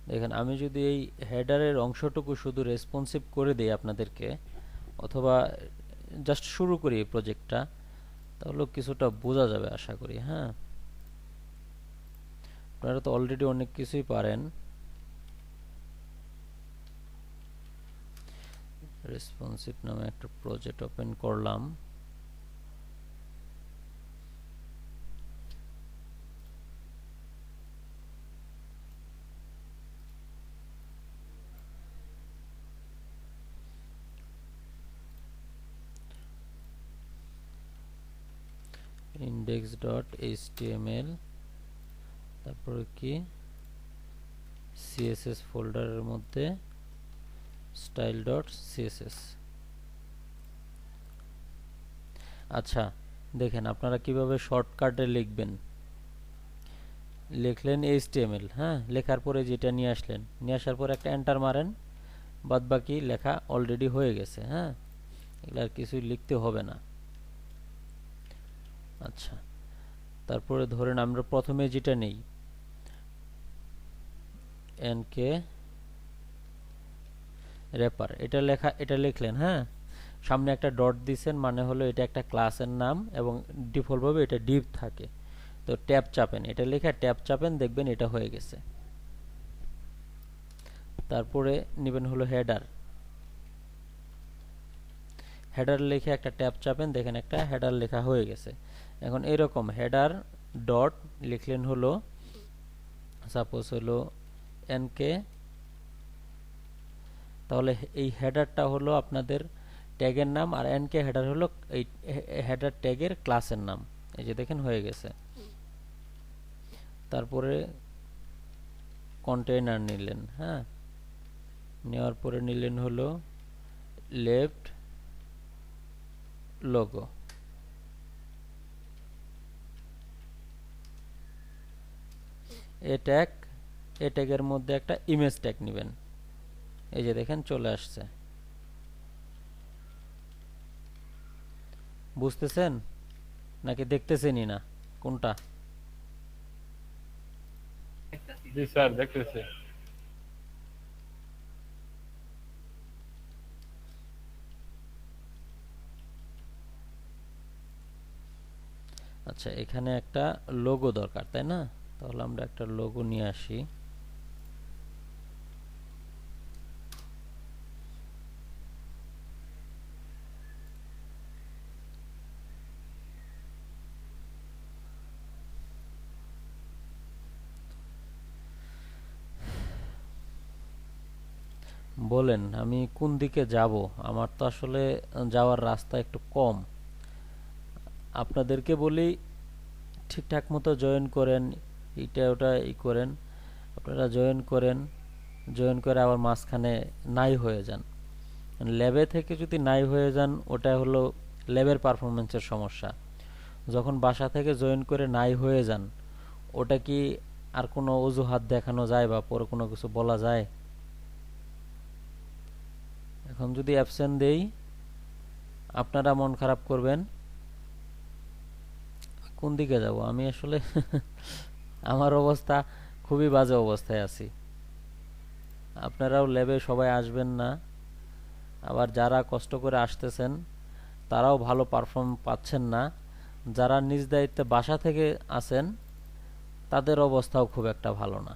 দেখেন আমি যদি এই হেডারের অংশটুকু শুধু রেসপন্সিভ করে দেই আপনাদেরকে, অথবা জাস্ট শুরু করি এই প্রজেক্টটা, তাহলে কিছুটা বোঝা যাবে আশা করি। হ্যাঁ, আপনারা তো অলরেডি অনেক কিছুই পারেন। রেসপন্সিভ নামে একটা প্রজেক্ট ওপেন করলাম। index.html, তারপরে কি css ফোল্ডারের মধ্যে style.css। আচ্ছা, দেখেন আপনারা কিভাবে শর্টকাটে লিখবেন। লিখলেন html, হ্যাঁ, লেখার পরে যেটা নিয়ে আসলেন, নিয়ে আসার পর একটা এন্টার মারেন, বাদ বাকি লেখা অলরেডি হয়ে গেছে। হ্যাঁ, এগুলো আর কিছুই লিখতে হবে না। আচ্ছা, তারপরে ধরেন আমরা প্রথমে যেটা নেই, nk র্যাপার, এটা লেখা, এটা লিখলেন। হ্যাঁ, সামনে একটা ডট দিছেন, মানে হলো এটা একটা ক্লাসের নাম এবং ডিফল্ট ভাবে এটা ডিভ থাকে। তো ট্যাব চাপেন, এটা লেখা ট্যাব চাপেন, দেখবেন এটা হয়ে গেছে। তারপরে নেবেন হলো হেডার, হেডার লিখে একটা ট্যাব চাপেন, দেখেন একটা হেডার লেখা হয়ে গেছে। এখন এরকম হেডার ডট লিখলেন হলো, সাপোজ হলো এনকে, তাহলে এই হেডারটা হলো আপনাদের ট্যাগের নাম, আর এনকে হেডার হলো এই হেডার ট্যাগের ক্লাসের নাম। এই যে দেখেন হয়ে গেছে। তারপরে কন্টেইনার নিলেন। হ্যাঁ, নেওয়ার পরে নিলেন হলো লেফট লোগো, এ ট্যাগ, এ ট্যাগের মধ্যে একটা ইমেজ ট্যাগ নেবেন। এই যে দেখেন চলে আসছে। বুঝতেছেন নাকি দেখতেছেনই না, কোনটা? জি স্যার, দেখতেছি। আচ্ছা, এখানে একটা লোগো দরকার, তাই না? তাহলে আমরা একটা লোগো নিয়ে আসি। বলেন আমি কোন দিকে যাব? আমার তো আসলে যাওয়ার রাস্তা একটু কম। আপনাদেরকে বলি ঠিকঠাক মতো জয়েন করেন, এইটা ওটা ই করেন, আপনারা জয়েন করেন, জয়েন করে আবার মাঝখানে নাই হয়ে যান। ল্যাবে থেকে যদি নাই হয়ে যান, ওটা হলো ল্যাবের পারফরমেন্সের সমস্যা। যখন বাসা থেকে জয়েন করে নাই হয়ে যান, ওটা কি আর কোনো অজুহাত দেখানো যায় বা পরে কোনো কিছু বলা যায়? এখন যদি অ্যাবসেন্ট দেই, আপনারা মন খারাপ করবেন। কোন দিকে যাব আমি আসলে আমার অবস্থা খুবই বাজে অবস্থায় আছি। আপনারাও ল্যাবে সবাই আসবেন না, আবার যারা কষ্ট করে আসতেছেন তারাও ভালো পারফর্ম পাচ্ছেন না। যারা নিজ দায়িত্বে বাসা থেকে আছেন তাদের অবস্থাও খুব একটা ভালো না।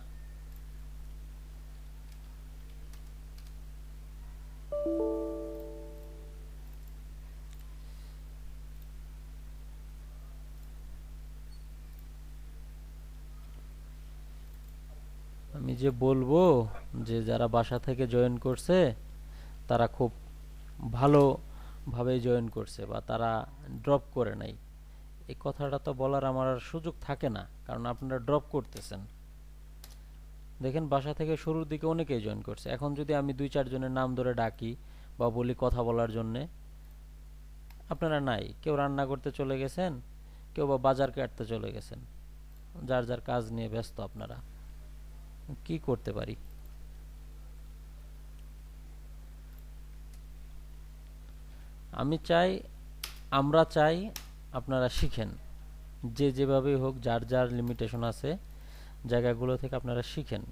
আমি যে বলবো যে যারা বাসা থেকে জয়েন করছে তারা খুব ভালোভাবে জয়েন করছে বা তারা ড্রপ করে নাই, এই কথাটা তো বলার আমার আর সুযোগ থাকে না, কারণ আপনারা ড্রপ করতেছেন। দেখেন বাসা থেকে শুরুর দিকে অনেকেই জয়েন করছে। এখন যদি আমি 2-4 জনের নাম ধরে ডাকি বা বলি কথা বলার জন্যে, আপনারা নাই। কেউ রান্না করতে চলে গেছেন, কেউ বা বাজার কাটতে চলে গেছেন, যার যার কাজ নিয়ে ব্যস্ত। আপনারা কি করতে পারি? আমি চাই, আমরা চাই আপনারা শিখেন, যে যেভাবেই হোক, যার যার লিমিটেশন আছে জায়গাগুলো থেকে আপনারা শিখেন।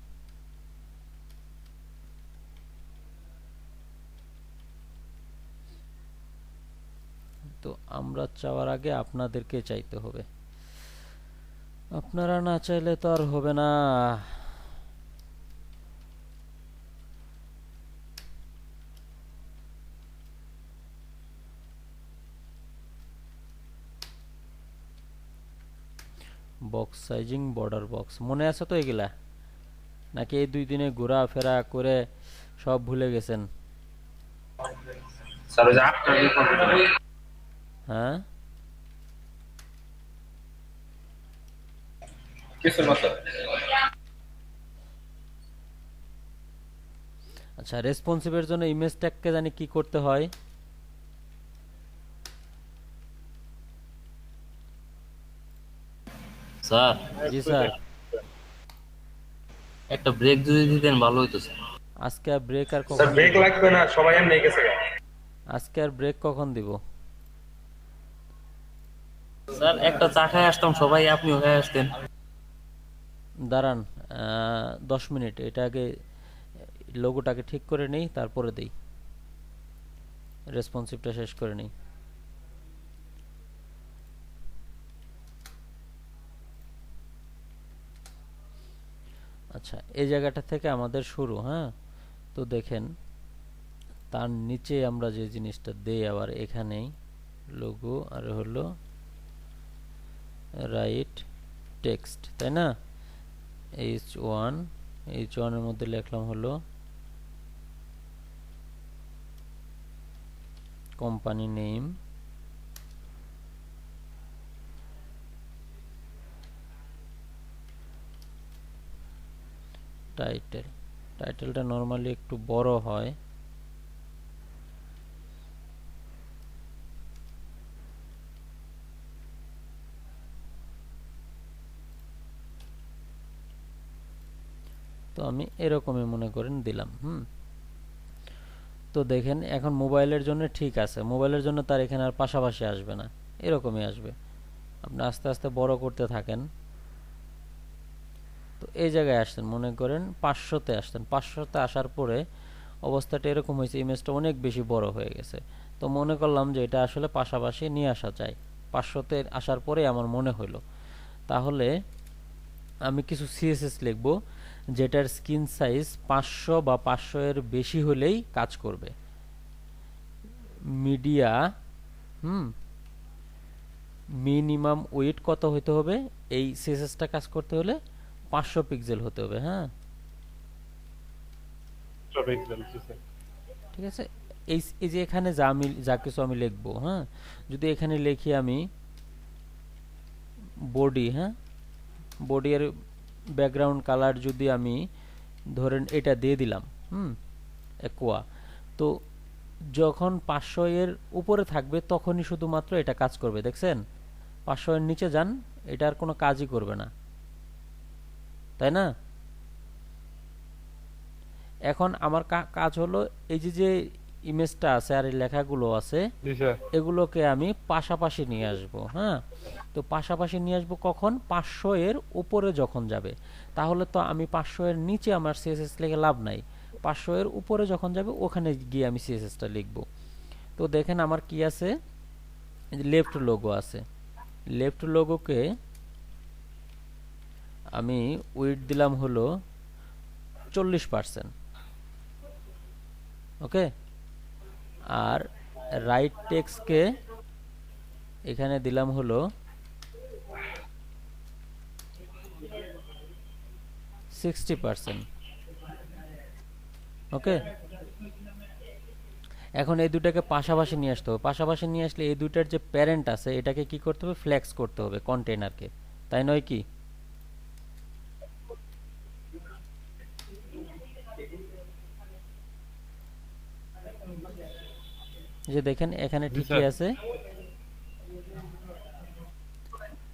আমরা চাওয়ার আগে আপনাদেরকে চাইতে হবে, আপনারা না চাইলে তো আর হবে না। বক্স সাইজিং, বর্ডার বক্স মনে আছে তো এগুলা, নাকি এই 2 দিনে ঘোরাফেরা করে সব ভুলে গেছেন? স্যার ওই যে আপনার হ্যাঁ, কিছু না স্যার। আচ্ছা, রেসপন্সিভের জন্য ইমেজ ট্যাগকে জানি কি করতে হয়? স্যার জি স্যার। একটা ব্রেক যদি দিতেন ভালো হইতো স্যার। আজকে আর ব্রেক আর স্যার কখন ব্রেক দিব? লাগবে না, সবাই এমনি গেছে গা। আজকে আর ব্রেক কখন দিব? স্যার একটা চা খায় আসতাম, সবাই আপনিও খায় আসতেন। দাঁড়ান, 10 মিনিট, এটা আগে লোগোটাকে ঠিক করে নেই, তারপরে দেই, রেসপন্সিভটা শেষ করে নেই। আচ্ছা, এই জায়গাটা থেকে আমাদের শুরু। হ্যাঁ, তো দেখেন তার নিচে আমরা যে জিনিসটা দেই, আবার এখানেই লোগো আর হলো রাইট টেক্সট, তাই না? H1, H1 এর মধ্যে লিখলাম হলো কোম্পানি নেম, টাইটেল। টাইটেলটা নরমালি একটু বড় হয়, তো আমি এরকমই মনে করেন দিলাম। তো দেখেন এখন মোবাইলের জন্য ঠিক আছে, মোবাইলের জন্য তার এখানে আর পাশাপাশি আসবে না, এরকমই আসবে। আপনি আস্তে আস্তে বড় করতে থাকেন। তো এই জায়গায় আসছেন, মনে করেন 500-তে আসছেন, 500-তে আসার পরে অবস্থাটা এরকম হয়েছে, ইমেজটা অনেক বেশি বড় হয়ে গেছে। তো মনে করলাম যে এটা আসলে পাশাপাশি নিয়ে আসা যায়। 500-তে আসার পরে আমার মনে হলো, তাহলে আমি কিছু সিএসএস লিখব যেটার স্ক্রিন সাইজ 500 বা 500 এর বেশি হলেই কাজ করবে। মিডিয়া মিনিমাম ওয়েট কত হতে হবে এই সিএসএসটা কাজ করতে হলে? 500 পিক্সেল হতে হবে। হ্যাঁ, ঠিক আছে। এই যে এখানে যা কিছু আমি লিখবো, হ্যাঁ, যদি এখানে লিখি আমি বডি, হ্যাঁ, বডি এর ব্যাকগ্রাউন্ড কালার যদি আমি ধরেন এটা দিয়ে দিলাম, একোয়া, তো যখন 500 এর উপরে থাকবে তখনই শুধুমাত্র এটা কাজ করবে। দেখছেন, 500 এর নিচে যান, এটা আর কোনো কাজই করবে না, তাই না? এখন আমার কাজ হলো এই যে ইমেজটা আছে আর এই লেখাগুলো আছে, এগুলোকে আমি পাশাপাশি নিয়ে আসব। হ্যাঁ, তো পাশাপাশি নিয়ে আসবো কখন? 500 এর উপরে যখন যাবে। তাহলে তো আমি 500 এর নিচে আমার সিএসএস লিখে লাভ নাই, 500 এর উপরে যখন যাবে ওখানে গিয়ে আমি সিএসএসটা লিখব। তো দেখেন আমার কি আছে, লেফট লোগো আছে। লেফট লোগোকে আমি উইডথ দিলাম হলো 40%, ওকে। আর রাইট টেক্সটকে এখানে দিলাম হলো 60%, ওকে। এখন এই দুটাকে পাশাপাশি নিয়ে আসতে হবে, পাশাপাশি নিয়ে আসলে এই দুটার যে প্যারেন্ট আছে এটাকে কি করতে হবে? ফ্লেক্স করতে হবে কন্টেইনারকে, তাই নয় কি? যে দেখেন এখানে ঠিকই আছে,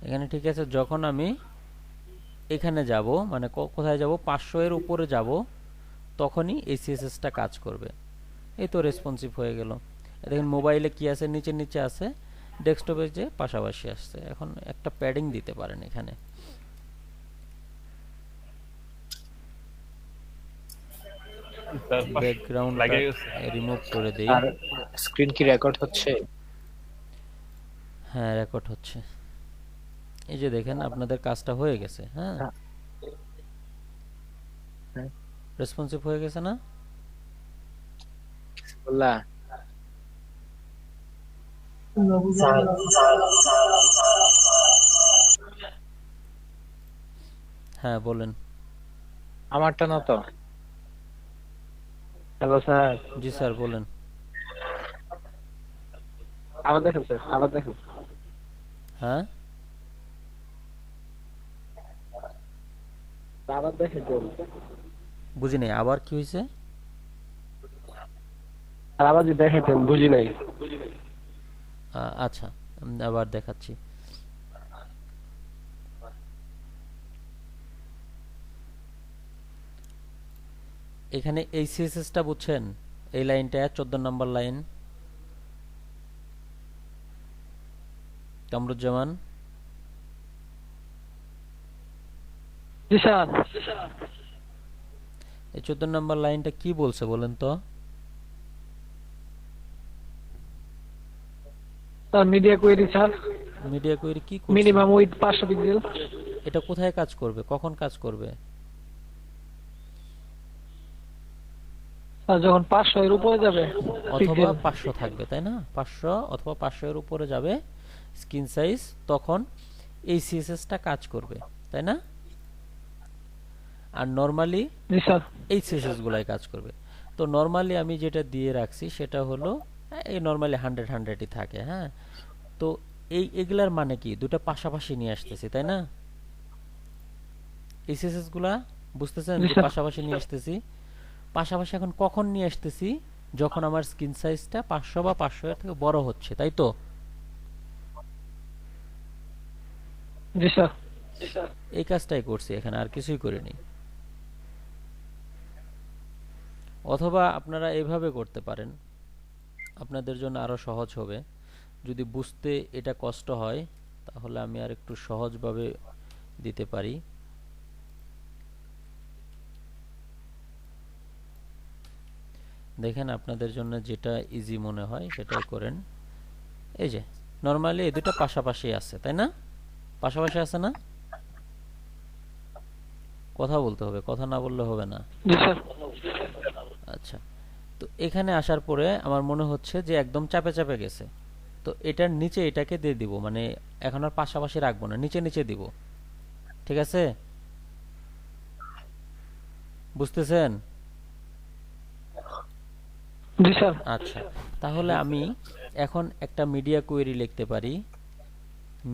এখানে ঠিক আছে। যখন আমি এখানে যাব, মানে কোথায় যাব? 500 এর উপরে যাব, তখনই এই সিএসএসটা কাজ করবে। এই তো রেসপন্সিভ হয়ে গেল। দেখেন মোবাইলে কি আছে, নিচে নিচে আছে, ডেস্কটপে যে পাশাপাশি আসছে। এখন একটা প্যাডিং দিতে পারেন এখানে, ব্যাকগ্রাউন্ড রিমুভ করে দেই। আর স্ক্রিন কি রেকর্ড হচ্ছে? হ্যাঁ, রেকর্ড হচ্ছে। এই যে দেখেন আপনাদের কাজটা হয়ে গেছে। হ্যাঁ, রেসপন্সিভ হয়ে গেছে না? বললা হ্যাঁ, বলেন। আমারটা না তো। হ্যালো স্যার, জি স্যার, বলেন। আবার দেখেন স্যার, আবার দেখেন। হ্যাঁ, আবার দেখেন বুঝি নাই, আবার কি হয়েছে? আবার যদি দেখেন বুঝি নাই। আচ্ছা, আবার দেখাচ্ছি। এখানে এই সিএসএসটা বুঝছেন? এই লাইনটা 14 নম্বর লাইন। কামরুজ্জামান, জি স্যার। এই 14 নম্বর লাইনটা কি বলছে বলেন তো? Sir media query sir, media query কি করছে? Minimum with 500 pixel. এটা কোথায় কাজ করবে, কখন কাজ করবে? স্যার যখন 500 এর উপরে যাবে অথবা 500 থাকবে, তাই না? 500 অথবা 500 এর উপরে যাবে স্ক্রিন সাইজ, তখন এই সিএসএসটা কাজ করবে, তাই না? আর নরমালি জি স্যার। এই সিএসএস গুলাই কাজ করবে। তো নরমালি আমি যেটা দিয়ে রাখছি সেটা হলো এই নরমালি 100ই থাকে। হ্যাঁ, তো এগুলার মানে কি, দুটো পাশাপাশি নিয়ে আসতেছি, তাই না? এই সিএসএস গুলা বুঝতেছেন যে পাশাপাশি নিয়ে আসতেছি। পাশাপাশি এখন কখন নিয়ে আসতেছি? যখন আমার স্ক্রিন সাইজটা 500 বা 500 এর থেকে বড় হচ্ছে, তাই তো? জি স্যার। এই কাজটাই করছি এখানে, আর কিছুই করিনি। অথবা আপনারা এইভাবে করতে পারেন, আপনাদের জন্য আরো সহজ হবে। যদি বুঝতে এটা কষ্ট হয় তাহলে আমি আর একটু সহজভাবে দিতে পারি। দেখেন আপনাদের জন্য যেটা ইজি মনে হয় সেটাই করেন। এই যে নরমালি এই দুটো পাশাপাশি আছে, তাই না? পাশাপাশি আছে না? কথা বলতে হবে, কথা না বললে হবে না। জি স্যার। আচ্ছা, তো এখানে আসার পরে আমার মনে হচ্ছে যে একদম চাপে চাপে গেছে। তো এটার নিচে এটাকে দিয়ে দিব, মানে এখন আর পাশাপাশি রাখবো না, নিচে নিচে দিব। ঠিক আছে, বুঝতেছেন? জি স্যার। আচ্ছা, তাহলে আমি এখন একটা মিডিয়া কোয়েরি লিখতে পারি।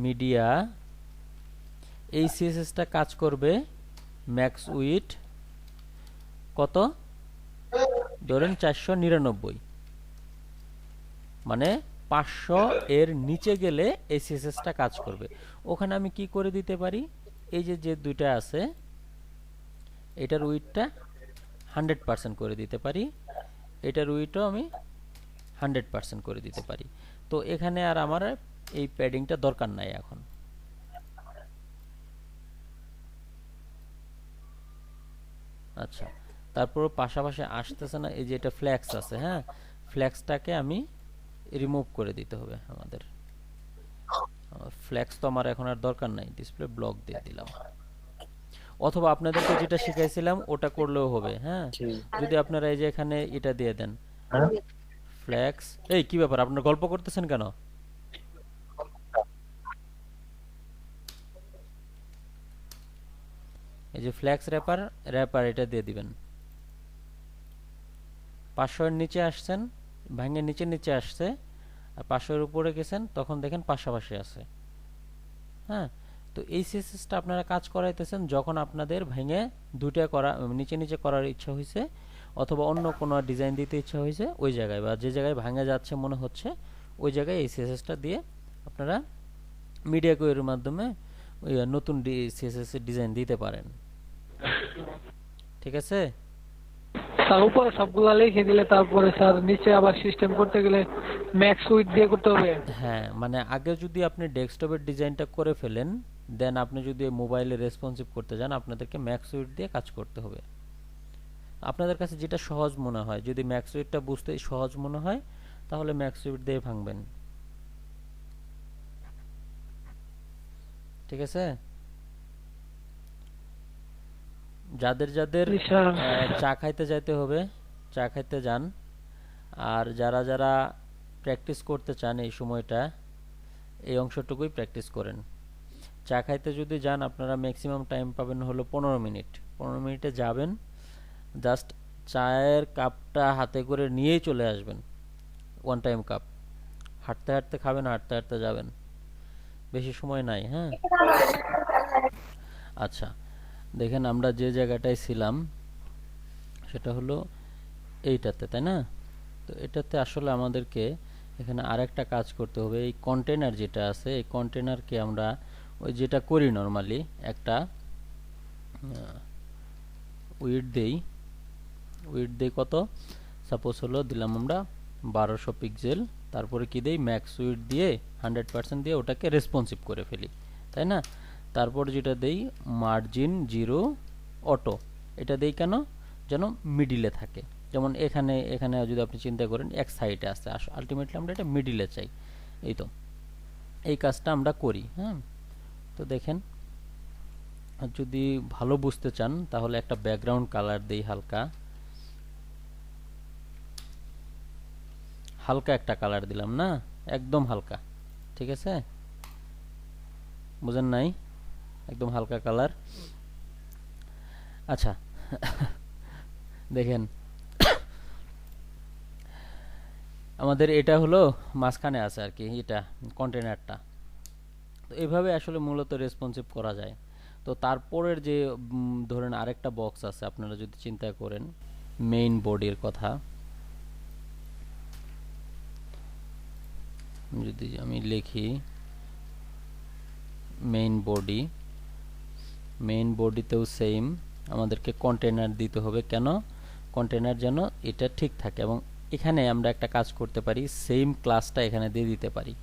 মিডিয়া, এই সিএসএসটা কাজ করবে ম্যাক্স উইথ কত, ধরেন 499, মানে 500 এর নিচে গেলে এই সিএসএসটা কাজ করবে। ওখানে আমি কি করে দিতে পারি, এই যে যে দুইটা আছে এটার উইথটা 100% করে দিতে পারি, এটার উইথও আমি 100% করে দিতে পারি। তো এখানে আর আমার এই প্যাডিংটা দরকার নাই এখন। আচ্ছা, তারপর পাশাপাশি আসতেছে না, এই যে এটা ফ্ল্যাক্স আছে। হ্যাঁ, ফ্ল্যাক্সটাকে আমি রিমুভ করে দিতে হবে আমাদের। ফ্ল্যাক্স তো আমার এখন আর দরকার নাই, ডিসপ্লে ব্লক দিয়ে দিলাম। অথবা আপনাদেরকে যেটা শিখাইছিলাম ওটা করলেও হবে। হ্যাঁ, যদি আপনারা এই যে এখানে এটা দিয়ে দেন ফ্ল্যাক্স। এই কি ব্যাপার, আপনারা গল্প করতেছেন কেন? এই যে ফ্ল্যাক্স র্যাপার এটা দিয়ে দিবেন। 500 এর নিচে আসছেন, ভাঙে নিচে নিচে আসছে, আর 500 এর উপরে গেছেন, তখন দেখেন পাশাপাশি আছে। হ্যাঁ, তো এই সিএসএসটা আপনারা কাজ করাইতেছেন যখন আপনাদের ভেঙে দুইটা করা, নিচে নিচে করার ইচ্ছা হয়েছে, অথবা অন্য কোনো ডিজাইন দিতে ইচ্ছা হয়েছে, ওই জায়গায় বা যে জায়গায় ভাঙা যাচ্ছে মনে হচ্ছে ওই জায়গায় এই সিএসএসটা দিয়ে আপনারা মিডিয়া কোয়েরির মাধ্যমে ওই নতুন সিএসএস এর ডিজাইন দিতে পারেন। ঠিক আছে? স্যার উপরে সবগুলা লিখে দিলে তারপরে স্যার নিচে আবার সিস্টেম করতে গেলে ম্যাক্স উইথ দিয়ে করতে হবে। হ্যাঁ, মানে আগে যদি আপনি ডেস্কটপের ডিজাইনটা করে ফেলেন, দেন আপনি যদি মোবাইলে রেসপন্সিভ করতে যান আপনাদেরকে ম্যাক্স উইথ দিয়ে কাজ করতে হবে। আপনাদের কাছে যেটা সহজ মনে হয়, যদি ম্যাক্স উইথটা বুঝতে সহজ মনে হয় তাহলে ম্যাক্স উইথ দিয়ে ভাঙবেন। ঠিক আছে? যাদের যাদের জি স্যার। চা খাইতে যাইতে হবে চা খাইতে যান, আর যারা যারা প্র্যাকটিস করতে চান এই সময়টা এই অংশটুকুই প্র্যাকটিস করেন। চা খাইতে যদি যান আপনারা ম্যাক্সিমাম টাইম পাবেন হলো 15 মিনিট। 15 মিনিটে যাবেন, জাস্ট চায়ের কাপটা হাতে করে নিয়েই চলে আসবেন, ওয়ান টাইম কাপ। হাঁটতে হাঁটতে খাবেন, হাঁটতে হাঁটতে যাবেন, বেশি সময় নাই। হ্যাঁ, আচ্ছা দেখেন আমরা যে জায়গাটায় ছিলাম সেটা হলো এইটাতে, তাই না? তো এটাতে আসলে আমাদেরকে এখানে আরেকটা কাজ করতে হবে। এই কন্টেনার যেটা আছে এই কন্টেনারকে আমরা ওই যেটা করি নরমালি একটা উইডথ দেই। উইডথ দেই কত? সাপোজ হলো দিলাম আমরা 1200 পিক্সেল, তারপরে কি দেই? ম্যাক্স উইডথ দিয়ে 100% দিয়ে ওটাকে রেসপন্সিভ করে ফেলি, তাই না? তারপর যেটা দেই মার্জিন 0 অটো, এটা দেই কেন? যেন মিডিলে থাকে। যেমন এখানে এখানে যদি আপনি চিন্তা করেন এক সাইডে আছে, আলটিমেটলি আমরা এটা মিডিলে চাই। এই তো এই কাজটা আমরা করি। হ্যাঁ, তো দেখেন যদি ভালো বুঝতে চান তাহলে একটা ব্যাকগ্রাউন্ড কালার দেই, হালকা হালকা একটা কালার দিলাম না, একদম হালকা। ঠিক আছে, বুঝেন নাই? একদম হালকা কালার। আচ্ছা দেখেন আমাদের এটা হলো মাঝখানে আছে আর কি, এটা কন্টেনারটা। তো এইভাবে আসলে মূলত রেসপন্সিভ করা যায়। তো তারপরের যে ধরেন আরেকটা বক্স আছে, আপনারা যদি চিন্তা করেন মেইন বডির কথা, যদি আমি লিখি মেইন বডি, মেইন বডিতেও সেম আমাদেরকে কন্টেনার দিতে হবে। কেন? কন্টেনার যেন এটা ঠিক থাকে। এবং এখানে আমরা একটা কাজ করতে পারি, সেম ক্লাসটা এখানে দিয়ে দিতে পারি।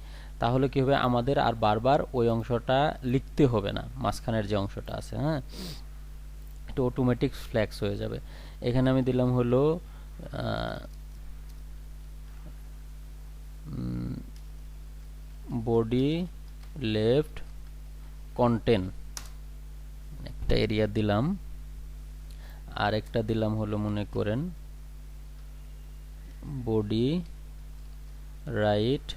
তাহলে কি হবে, আমাদের আর বারবার ওই অংশটা লিখতে হবে না, মাঝখানের যে অংশটা আছে। হ্যাঁ, এটা অটোমেটিক ফ্ল্যাক্স হয়ে যাবে। এখানে আমি দিলাম হলো বডি লেফট কন্টেন্ট, একটা এরিয়া দিলাম, আর একটা দিলাম হলো মনে করেন বডি রাইট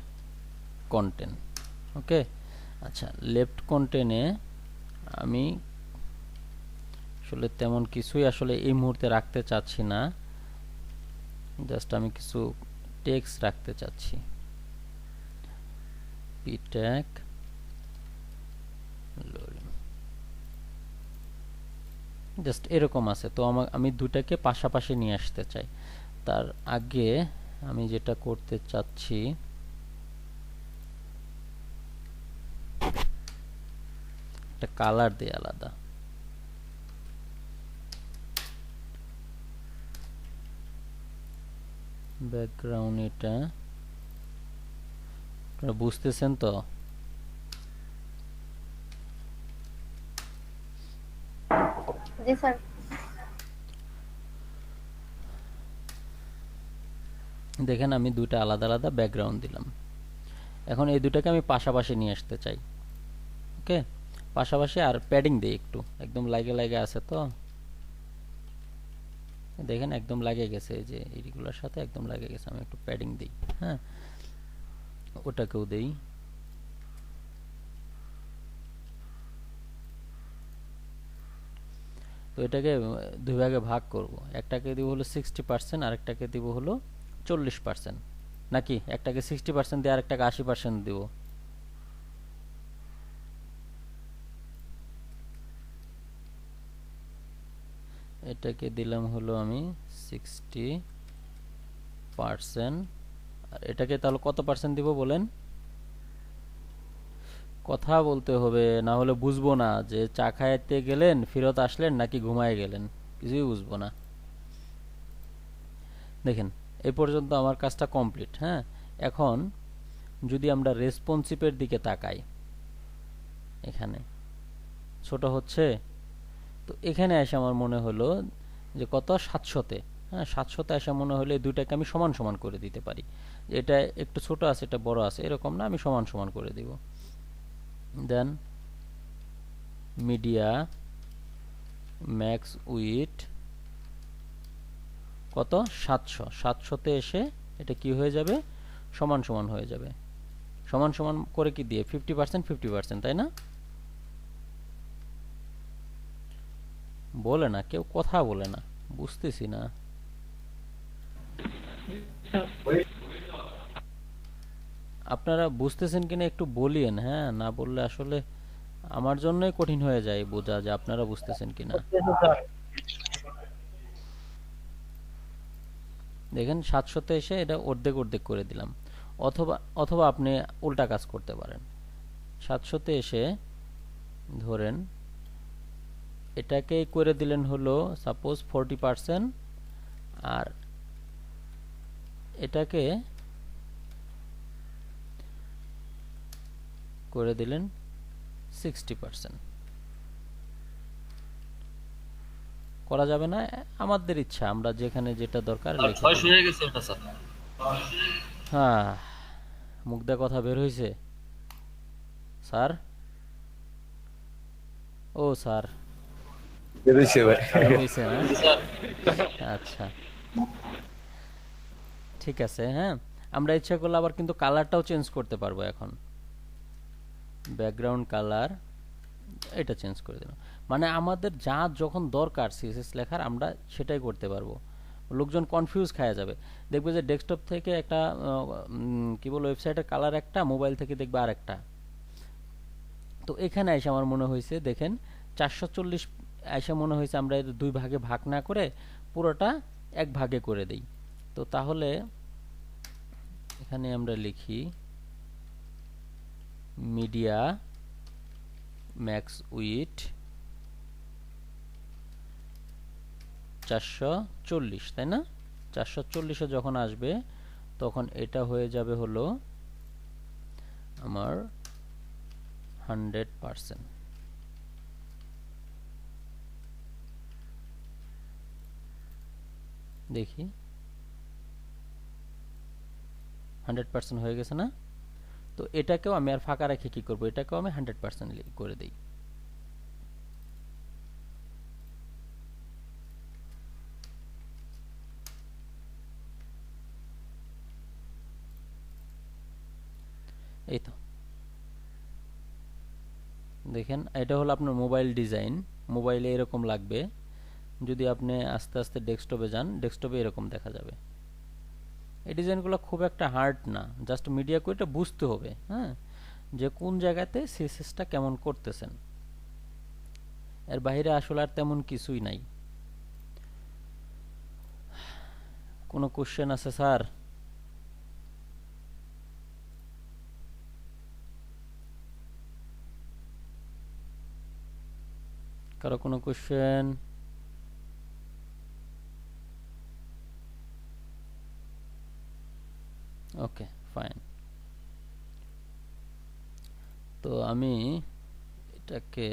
কন্টেন্ট। ওকে, আচ্ছা লেফট কন্টেন্টে আমি আসলে তেমন কিছুই আসলে এই মুহূর্তে রাখতে চাচ্ছি না, জাস্ট আমি কিছু টেক্সট রাখতে চাচ্ছি। ptag জাস্ট এরকম আছে। তো আমি দুটাকে পাশাপাশি নিয়ে আসতে চাই। তার আগে আমি যেটা করতে চাচ্ছি, একটা কালার দেই আলাদা। ব্যাকগ্রাউন্ড এটা আপনারা বুঝতেছেন তো? জি স্যার। দেখেন আমি দুইটা আলাদা আলাদা ব্যাকগ্রাউন্ড দিলাম। এখন এই দুটাকে আমি পাশাপাশি নিয়ে আসতে চাই। ওকে, পাশাপাশি। আর প্যাডিং দেই একটু, একদম লাগে লাগে আছে তো, দেখেন একদম লাগে গেছে, এই যে এইগুলোর সাথে একদম লাগে গেছে। আমি একটু প্যাডিং দিই। হ্যাঁ, ওটাকেও দেই। তো এটাকে দুই ভাগে ভাগ করব। একটাকে দিব হলো 60%, আর একটাকে দিব হলো 40%। নাকি একটাকে 60% দিয়ে আর একটাকে 80% দিব? এটাকে দিলাম হলো আমি 60%, আর এটাকে তাহলে কত পার্সেন্ট দিব বলেন? কথা বলতে হবে, না হলে বুঝবো না যে চা খাইতে গেলেন ফেরত আসলেন নাকি ঘুমায় গেলেন, কিছুই বুঝবো না। দেখেন এই পর্যন্ত আমার কাজটা কমপ্লিট। হ্যাঁ, এখন যদি আমরা রেসপন্সিভের দিকে তাকাই, এখানে ছোট হচ্ছে। তো এখানে এসে আমার মনে হলো যে কত 700-তে। হ্যাঁ, 700-তে এসে মনে হলো এই দুইটাকে আমি সমান সমান করে দিতে পারি। এটা একটু ছোট আছে, এটা বড় আছে, এরকম না, আমি সমান সমান করে দিব। দেন মিডিয়া ম্যাক্স উইথ কত 700, 700-তে এসে এটা কি হয়ে যাবে, সমান সমান হয়ে যাবে। সমান সমান করে কি দিয়ে 50% 50%, তাই না? বলে না কেউ, কথা বলে না, বুঝতেছি না। আপনারা বুঝতেছেন কিনা একটু বলিয়েন, হ্যাঁ, না বললে আসলে আমার জন্যই কঠিন হয়ে যায় বোঝা যে আপনারা বুঝতেছেন কিনা। দেখেন 700-তে এসে এটা অর্ধেক অর্ধেক করে দিলাম, অথবা অথবা আপনি উল্টা কাজ করতে পারেন। 700-তে এসে ধরেন এটাকে করে দিলেন হলো সাপোজ 40%, আর এটাকে করে দিলেন 60%। করা যাবে না, আমাদের ইচ্ছা, আমরা যেখানে যেটা দরকার লিখে দেব। 600 হয়ে গেছে এটা স্যার। হ্যাঁ, মুখ দিয়ে কথা বের হইছে স্যার? ও স্যার, বেরোইছে ভাই। বের হইছে না? জি স্যার। আচ্ছা, ঠিক আছে। হ্যাঁ, আমরা ইচ্ছা করলে আবার কিন্তু কালারটাও চেঞ্জ করতে পারবো। এখন ব্যাকগ্রাউন্ড কালার এটা চেঞ্জ করে দিলাম, মানে আমাদের যা যখন দরকার সিএসএস লেখার আমরা সেটাই করতে পারবো। লোকজন কনফিউজ খায়া যাবে, দেখবে যে ডেস্কটপ থেকে একটা কি বল ওয়েবসাইটের কালার একটা, মোবাইল থেকে দেখবে আরেকটা। তো এখানে এসে আমার মনে হয়েছে, দেখেন 440 এসে মনে হয়েছে আমরা এর দুই ভাগে ভাগ না করে পুরোটা এক ভাগে করে দেই। তো তাহলে এখানে আমরা লিখি মিডিয়া ম্যাক্স উইথ 440, তাই না? 440-এ যখন আসবে তখন এটা হয়ে যাবে হলো আমার 100%। দেখি 100% হয়ে গেছে না? তো এটাকেও আমি আর ফাঁকা রেখে কি করব, এটাকেও আমি 100% করে দেই। এই তো দেখেন, এটা হলো আপনার মোবাইল ডিজাইন। মোবাইলে এরকম লাগবে, যদি আপনি আস্তে আস্তে ডেস্কটপে যান, ডেস্কটপে এরকম দেখা যাবে। এই ডিজাইনগুলো খুব একটা হার্ড না, জাস্ট মিডিয়া কোডটা বুঝতে হবে, হ্যাঁ, যে কোন জায়গাতে সিএসএসটা কেমন করতেছেন। এর বাইরে আসলে আর তেমন কিছুই নাই। কোনো কোশ্চেন আছে স্যার? কারো কোনো কোশ্চেন? ওকে, ফাইন। তো আমি এটাকে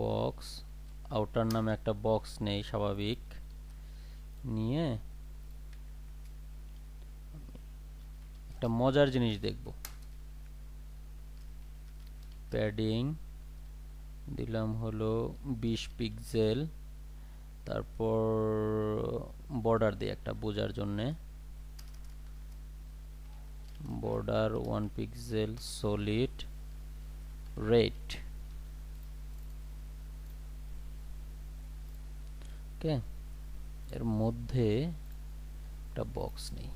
বক্স আউটার নামে একটা বক্স নেই স্বাভাবিক, নিয়ে একটা মজার জিনিস দেখব। প্যাডিং দিলাম হলো 20 পিক্সেল, তারপর বর্ডার দিই একটা বোঝার জন্যে, বর্ডার 1 পিক্সেল সলিড রেড। ওকে, এর মধ্যে একটা বক্স নেই।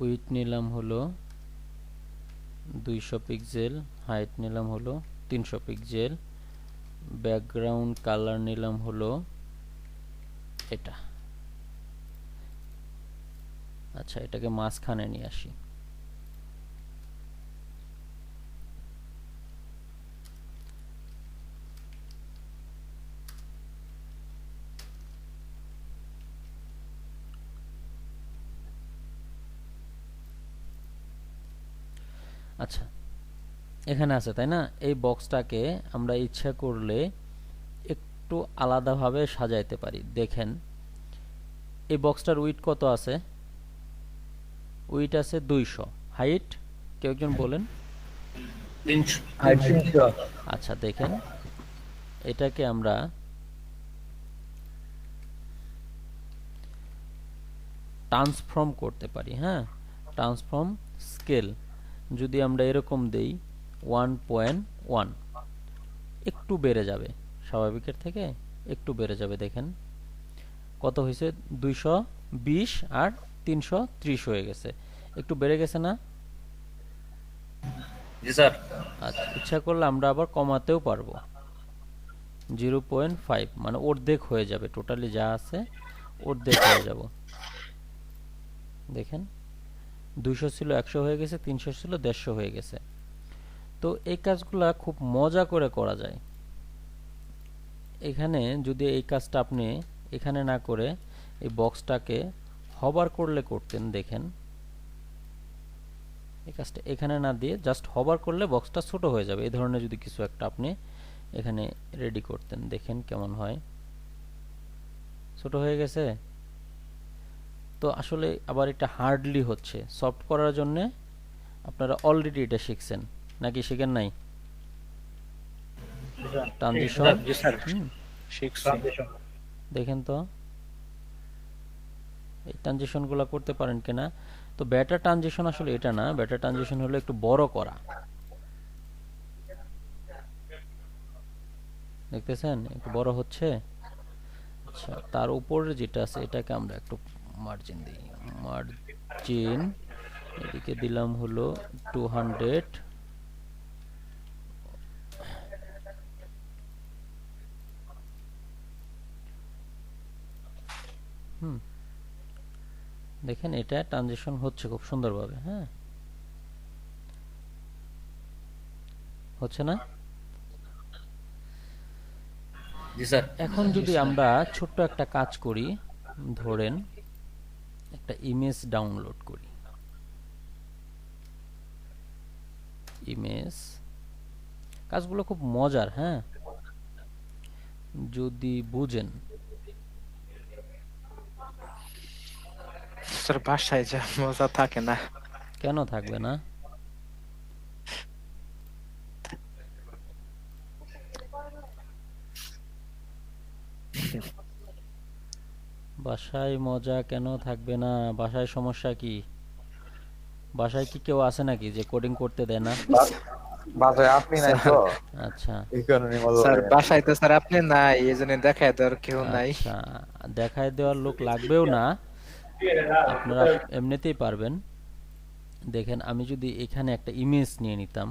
উইথ নিলাম হলো 200 পিক্সেল, হাইট নিলাম হলো 300 পিক্সেল, ব্যাকগ্রাউন্ড কালার নিলাম হলো এটা। আচ্ছা, এটাকে মাঝখানে নিয়ে আসি। আচ্ছা, এখানে আছে তাই না? এই বক্সটাকে আমরা ইচ্ছা করলে একটু আলাদাভাবে সাজাইতে পারি। দেখেন এই বক্সটার উইডথ কত আছে? উইডথ আছে 200। হাইট কেউ একজন বলেন। 300 আচ্ছা দেখেন এটাকে আমরা ট্রান্সফর্ম করতে পারি। হ্যাঁ, ট্রান্সফর্ম স্কেল যদি আমরা এরকম দেই 1.1, একটু বেড়ে যাবে, স্বাভাবিকের থেকে একটু বেড়ে যাবে। দেখেন কত হয়েছে? 220 আর 330 হয়ে গেছে, একটু বেড়ে গেছে না? জি স্যার। আচ্ছা, ইচ্ছা করলে আমরা আবার কমাতেও পারবো। 0.5 মানে অর্ধেক হয়ে যাবে, টোটালি যা আছে অর্ধেক হয়ে যাব। দেখেন 200 ছিল 100 হয়ে গেছে, 300 ছিল 150 হয়ে গেছে। তো এই কাজগুলা খুব মজা করে করা যায়। এখানে যদি এই কাজটা আপনি এখানে না করে এই বক্সটাকে হবার করলে করতেন, দেখেন এই কাজটা এখানে না দিয়ে জাস্ট হবার করলে বক্সটা ছোট হয়ে যাবে। এই ধরনের যদি কিছু একটা আপনি এখানে রেডি করতেন, দেখেন কেমন হয়। ছোট হয়ে গেছে। তো আসলে আবার এটা হার্ডলি হচ্ছে। সফট করার জন্য আপনারা অলরেডি এটা শিখছেন নাকি শিখেন নাই? ট্রানজিশন দেখেন তো এই ট্রানজিশনগুলো করতে পারেন কিনা। তো বেটার ট্রানজিশন আসলে এটা না, বেটার ট্রানজিশন হলো একটু বড় করা। দেখতেছেন একটু বড় হচ্ছে। আচ্ছা, তার উপরে যেটা আছে এটাকে আমরা একটু মার্জিন দিই। মার্জিন এদিকে দিলাম হলো 200। দেখেন এটা ট্রানজিশন হচ্ছে খুব সুন্দরভাবে। হ্যাঁ, হচ্ছে না? জি স্যার। এখন যদি আমরা ছোট্ট একটা কাজ করি, ধরেন একটা ইমেজ ডাউনলোড করি। ইমেজ কাজগুলো খুব মজার। হ্যাঁ, যদি বুঝেন। স্যার বাসায় যা মজা থাকে না। কেন থাকবে না? বাসায় মজা কেন থাকবে না? বাসায় সমস্যা কি? বাসায় কি কেউ আছে নাকি যে কোডিং করতে দেয় না? বাসায় আপনি নাই তো, আচ্ছা এই কারণে মজা স্যার লাগে না। বাসায় তো স্যার আপনি নাই, এই জন্য দেখায় দেওয়ার কেউ নাই। আচ্ছা, দেখায় দেওয়ার লোক লাগবেও না, আপনারা এমনিতেই পারবেন। দেখেন আমি যদি এখানে একটা ইমেজ নিয়ে নিতাম,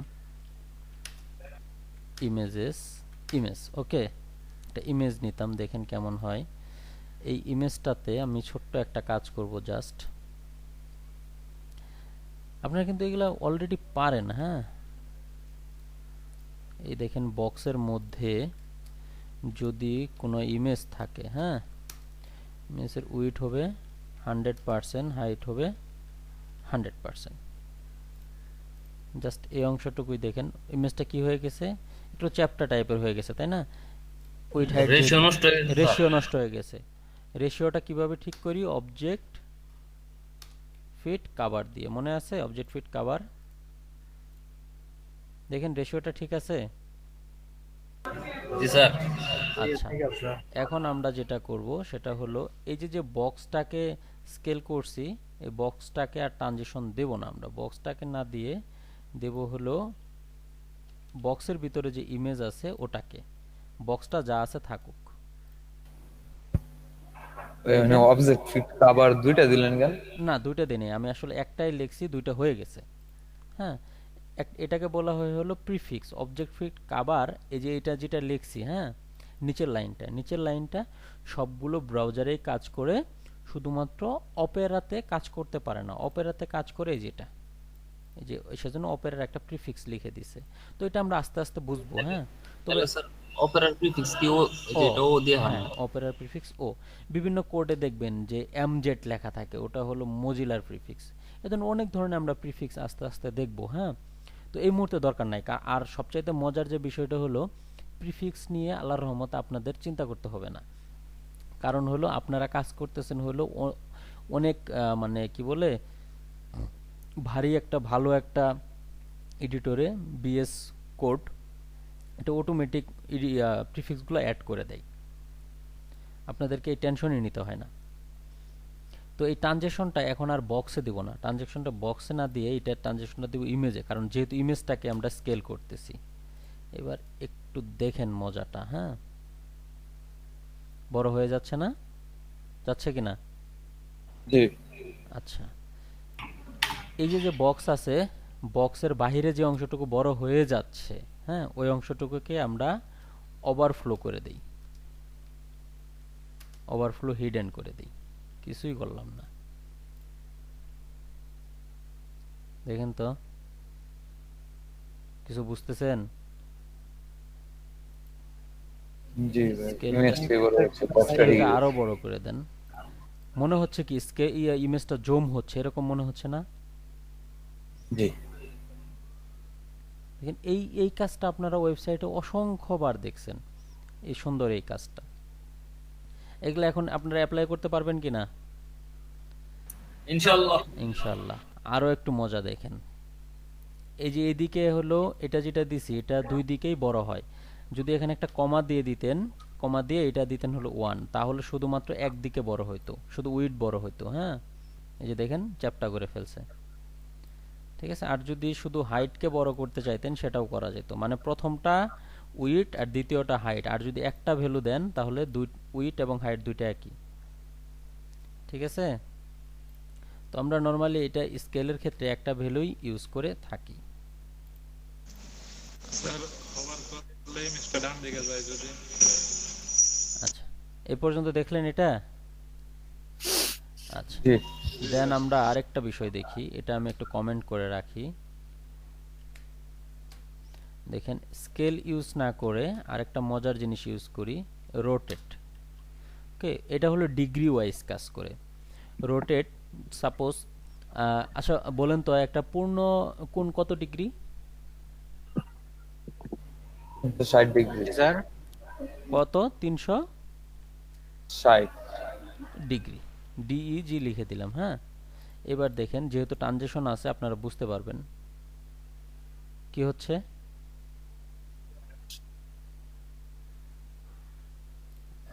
ইমেজ ওকে, একটা ইমেজ নিতাম, দেখেন কেমন হয়। এই ইমেজটাতে আমি ছোট্ট একটা কাজ করব জাস্ট। আপনারা কিন্তু এগুলা অলরেডি পারেন। হ্যাঁ, এই দেখেন বক্সের মধ্যে যদি কোনো ইমেজ থাকে, হ্যাঁ, ইমেজের উইডথ হবে 100%, হাইট হবে 100%। জাস্ট এই অংশটুকুই দেখেন ইমেজটা কি হয়ে গেছে, একটু চ্যাপ্টার টাইপের হয়ে গেছে তাই না? উইডথ হাইট রেশিও নষ্ট হয়ে গেছে। রেশিও নষ্ট হয়ে গেছে। রেশিওটা কিভাবে ঠিক করি? অবজেক্ট ফিট কভার দিয়ে, মনে আছে? Object fit cover. দেখেন রেশিওটা ঠিক আছে। জি স্যার। আচ্ছা, এখন আমরা যেটা করব সেটা হলো এই যে যে বক্সটাকে স্কেল করছি, এই বক্সটাকে আর ট্রানজিশন দেব না। আমরা বক্সটাকে না দিয়ে দেব হলো বক্সের ভিতরে যে ইমেজ আছে ওটাকে। বক্সটা যা আছে থাকুক। মানে অবজেক্ট ফিট আবার দুইটা দিলেন কেন? না, দুইটা দিনে আমি আসলে একটাই লিখছি, দুইটা হয়ে গেছে। হ্যাঁ, এটাকে বলা হয় হলো প্রিফিক্স। অবজেক্ট ফিট কভার এই যে এটা যেটা লিখছি, হ্যাঁ, নিচের লাইনটা সবগুলো ব্রাউজারেই কাজ করে, শুধুমাত্র অপেরাতে কাজ করতে পারে না। অপেরাতে কাজ করে এই যেটা, এই যে সেজন্য অপেরার একটা প্রিফিক্স লিখে দিছে। তো এটা আমরা আস্তে আস্তে বুঝবো। হ্যাঁ, তবে তাহলে স্যার অপেরার প্রিফিক্স কি ও যেটা ও দিয়ে হয়? হ্যাঁ, অপেরার প্রিফিক্স ও। বিভিন্ন কোডে দেখবেন যে এমজেড লেখা থাকে, ওটা হলো মজিলার প্রিফিক্স। এজন্য অনেক ধরনের আমরা প্রিফিক্স আস্তে আস্তে দেখবো। হ্যাঁ, তো তো এই মুহূর্তে দরকার নাই। আর সবচাইতে মজার যে বিষয়টা হলো প্রিফিক্স নিয়ে আল্লাহর রহমতে আপনাদের চিন্তা করতে হবে না। কারণ হলো আপনারা কাজ করতেছেন হলো অনেক মানে কি বলে ভারী একটা ভালো একটা এডিটরে বিএস কোড, এটা অটোমেটিক প্রিফিক্সগুলো অ্যাড করে দেয়, আপনাদেরকে এই টেনশনই নিতে হয় না। তো এই ট্রানজেকশনটা এখন আর বক্সে দিব না, ট্রানজেকশনটা বক্সে না দিয়ে এটা ট্রানজেকশনটা দিব ইমেজে, কারণ যেহেতু ইমেজটাকে আমরা স্কেল করতেছি। এবার একটু দেখেন মজাটা, হ্যাঁ বড় হয়ে যাচ্ছে না, যাচ্ছে কিনা? জি আচ্ছা, এই যে যে বক্স আছে, বক্সের বাহিরে যে অংশটুকু বড় হয়ে যাচ্ছে, হ্যাঁ ওই অংশটুকুকে আমরা ওভারফ্লো করে দেই, ওভারফ্লো হিডেন করে দেই, কিছুই করলাম না। দেখেন তো কিছু বুঝতেছেন? জি ভাই, Scale ইমেজ টা- কি বলে হচ্ছে কষ্টটা স্কেলটা আরো বড় করে দেন। মনে হচ্ছে কি ইমেজটা জুম হচ্ছে, এরকম মনে হচ্ছে না? জি দেখেন এই এই কাজটা আপনারা ওয়েবসাইটে অসংখ্যবার দেখছেন, এই সুন্দর এই কাজটা। এগুলো এখন আপনারা অ্যাপ্লাই করতে পারবেন কিনা? ইনশাআল্লাহ। ইনশাআল্লাহ। আরো একটু মজা দেখেন, এই যে এদিকে হলো এটা যেটা দিছি এটা দুই দিকেই বড় হয়। যদি এখানে একটা কমা দিয়ে দিতেন, কমা দিয়ে এটা দিতেন হলো 1, তাহলে শুধুমাত্র একদিকে বড় হইতো, শুধু উইড বড় হইতো। হ্যাঁ এই যে দেখেন চ্যাপটা করে ফেলছে, ঠিক আছে। আর যদি শুধু হাইটকে বড় করতে চাইতেন সেটাও করা যেত, মানে প্রথমটা উইড আর দ্বিতীয়টা হাইট, আর যদি একটা ভ্যালু দেন তাহলে উইড এবং হাইট দুইটা একই, ঠিক আছে। তো আমরা নরমালি এটা স্কেলের ক্ষেত্রে একটা ভ্যালুই ইউজ করে থাকি। স্যার কভার করলে মিস্টার ডান দিকে যায় যদি। আচ্ছা এই পর্যন্ত দেখলেন এটা? আচ্ছা জি দেন আমরা আরেকটা বিষয় দেখি, এটা আমি একটু কমেন্ট করে রাখি। দেখেন স্কেল ইউজ না করে আরেকটা মজার জিনিস ইউজ করি, রোটেট। ওকে, এটা হলো ডিগ্রি ওয়াইজ কাজ করে। রোটেট সাপোজ, আচ্ছা বলেন তো একটা পূর্ণ কোণ কত ডিগ্রি? 60 ডিগ্রি। জি স্যার। কত? 360 ডিগ্রি, ডিইজি লিখে দিলাম। হ্যাঁ এবার দেখেন যেহেতু ট্রানজিশন আছে আপনারা বুঝতে পারবেন কি হচ্ছে।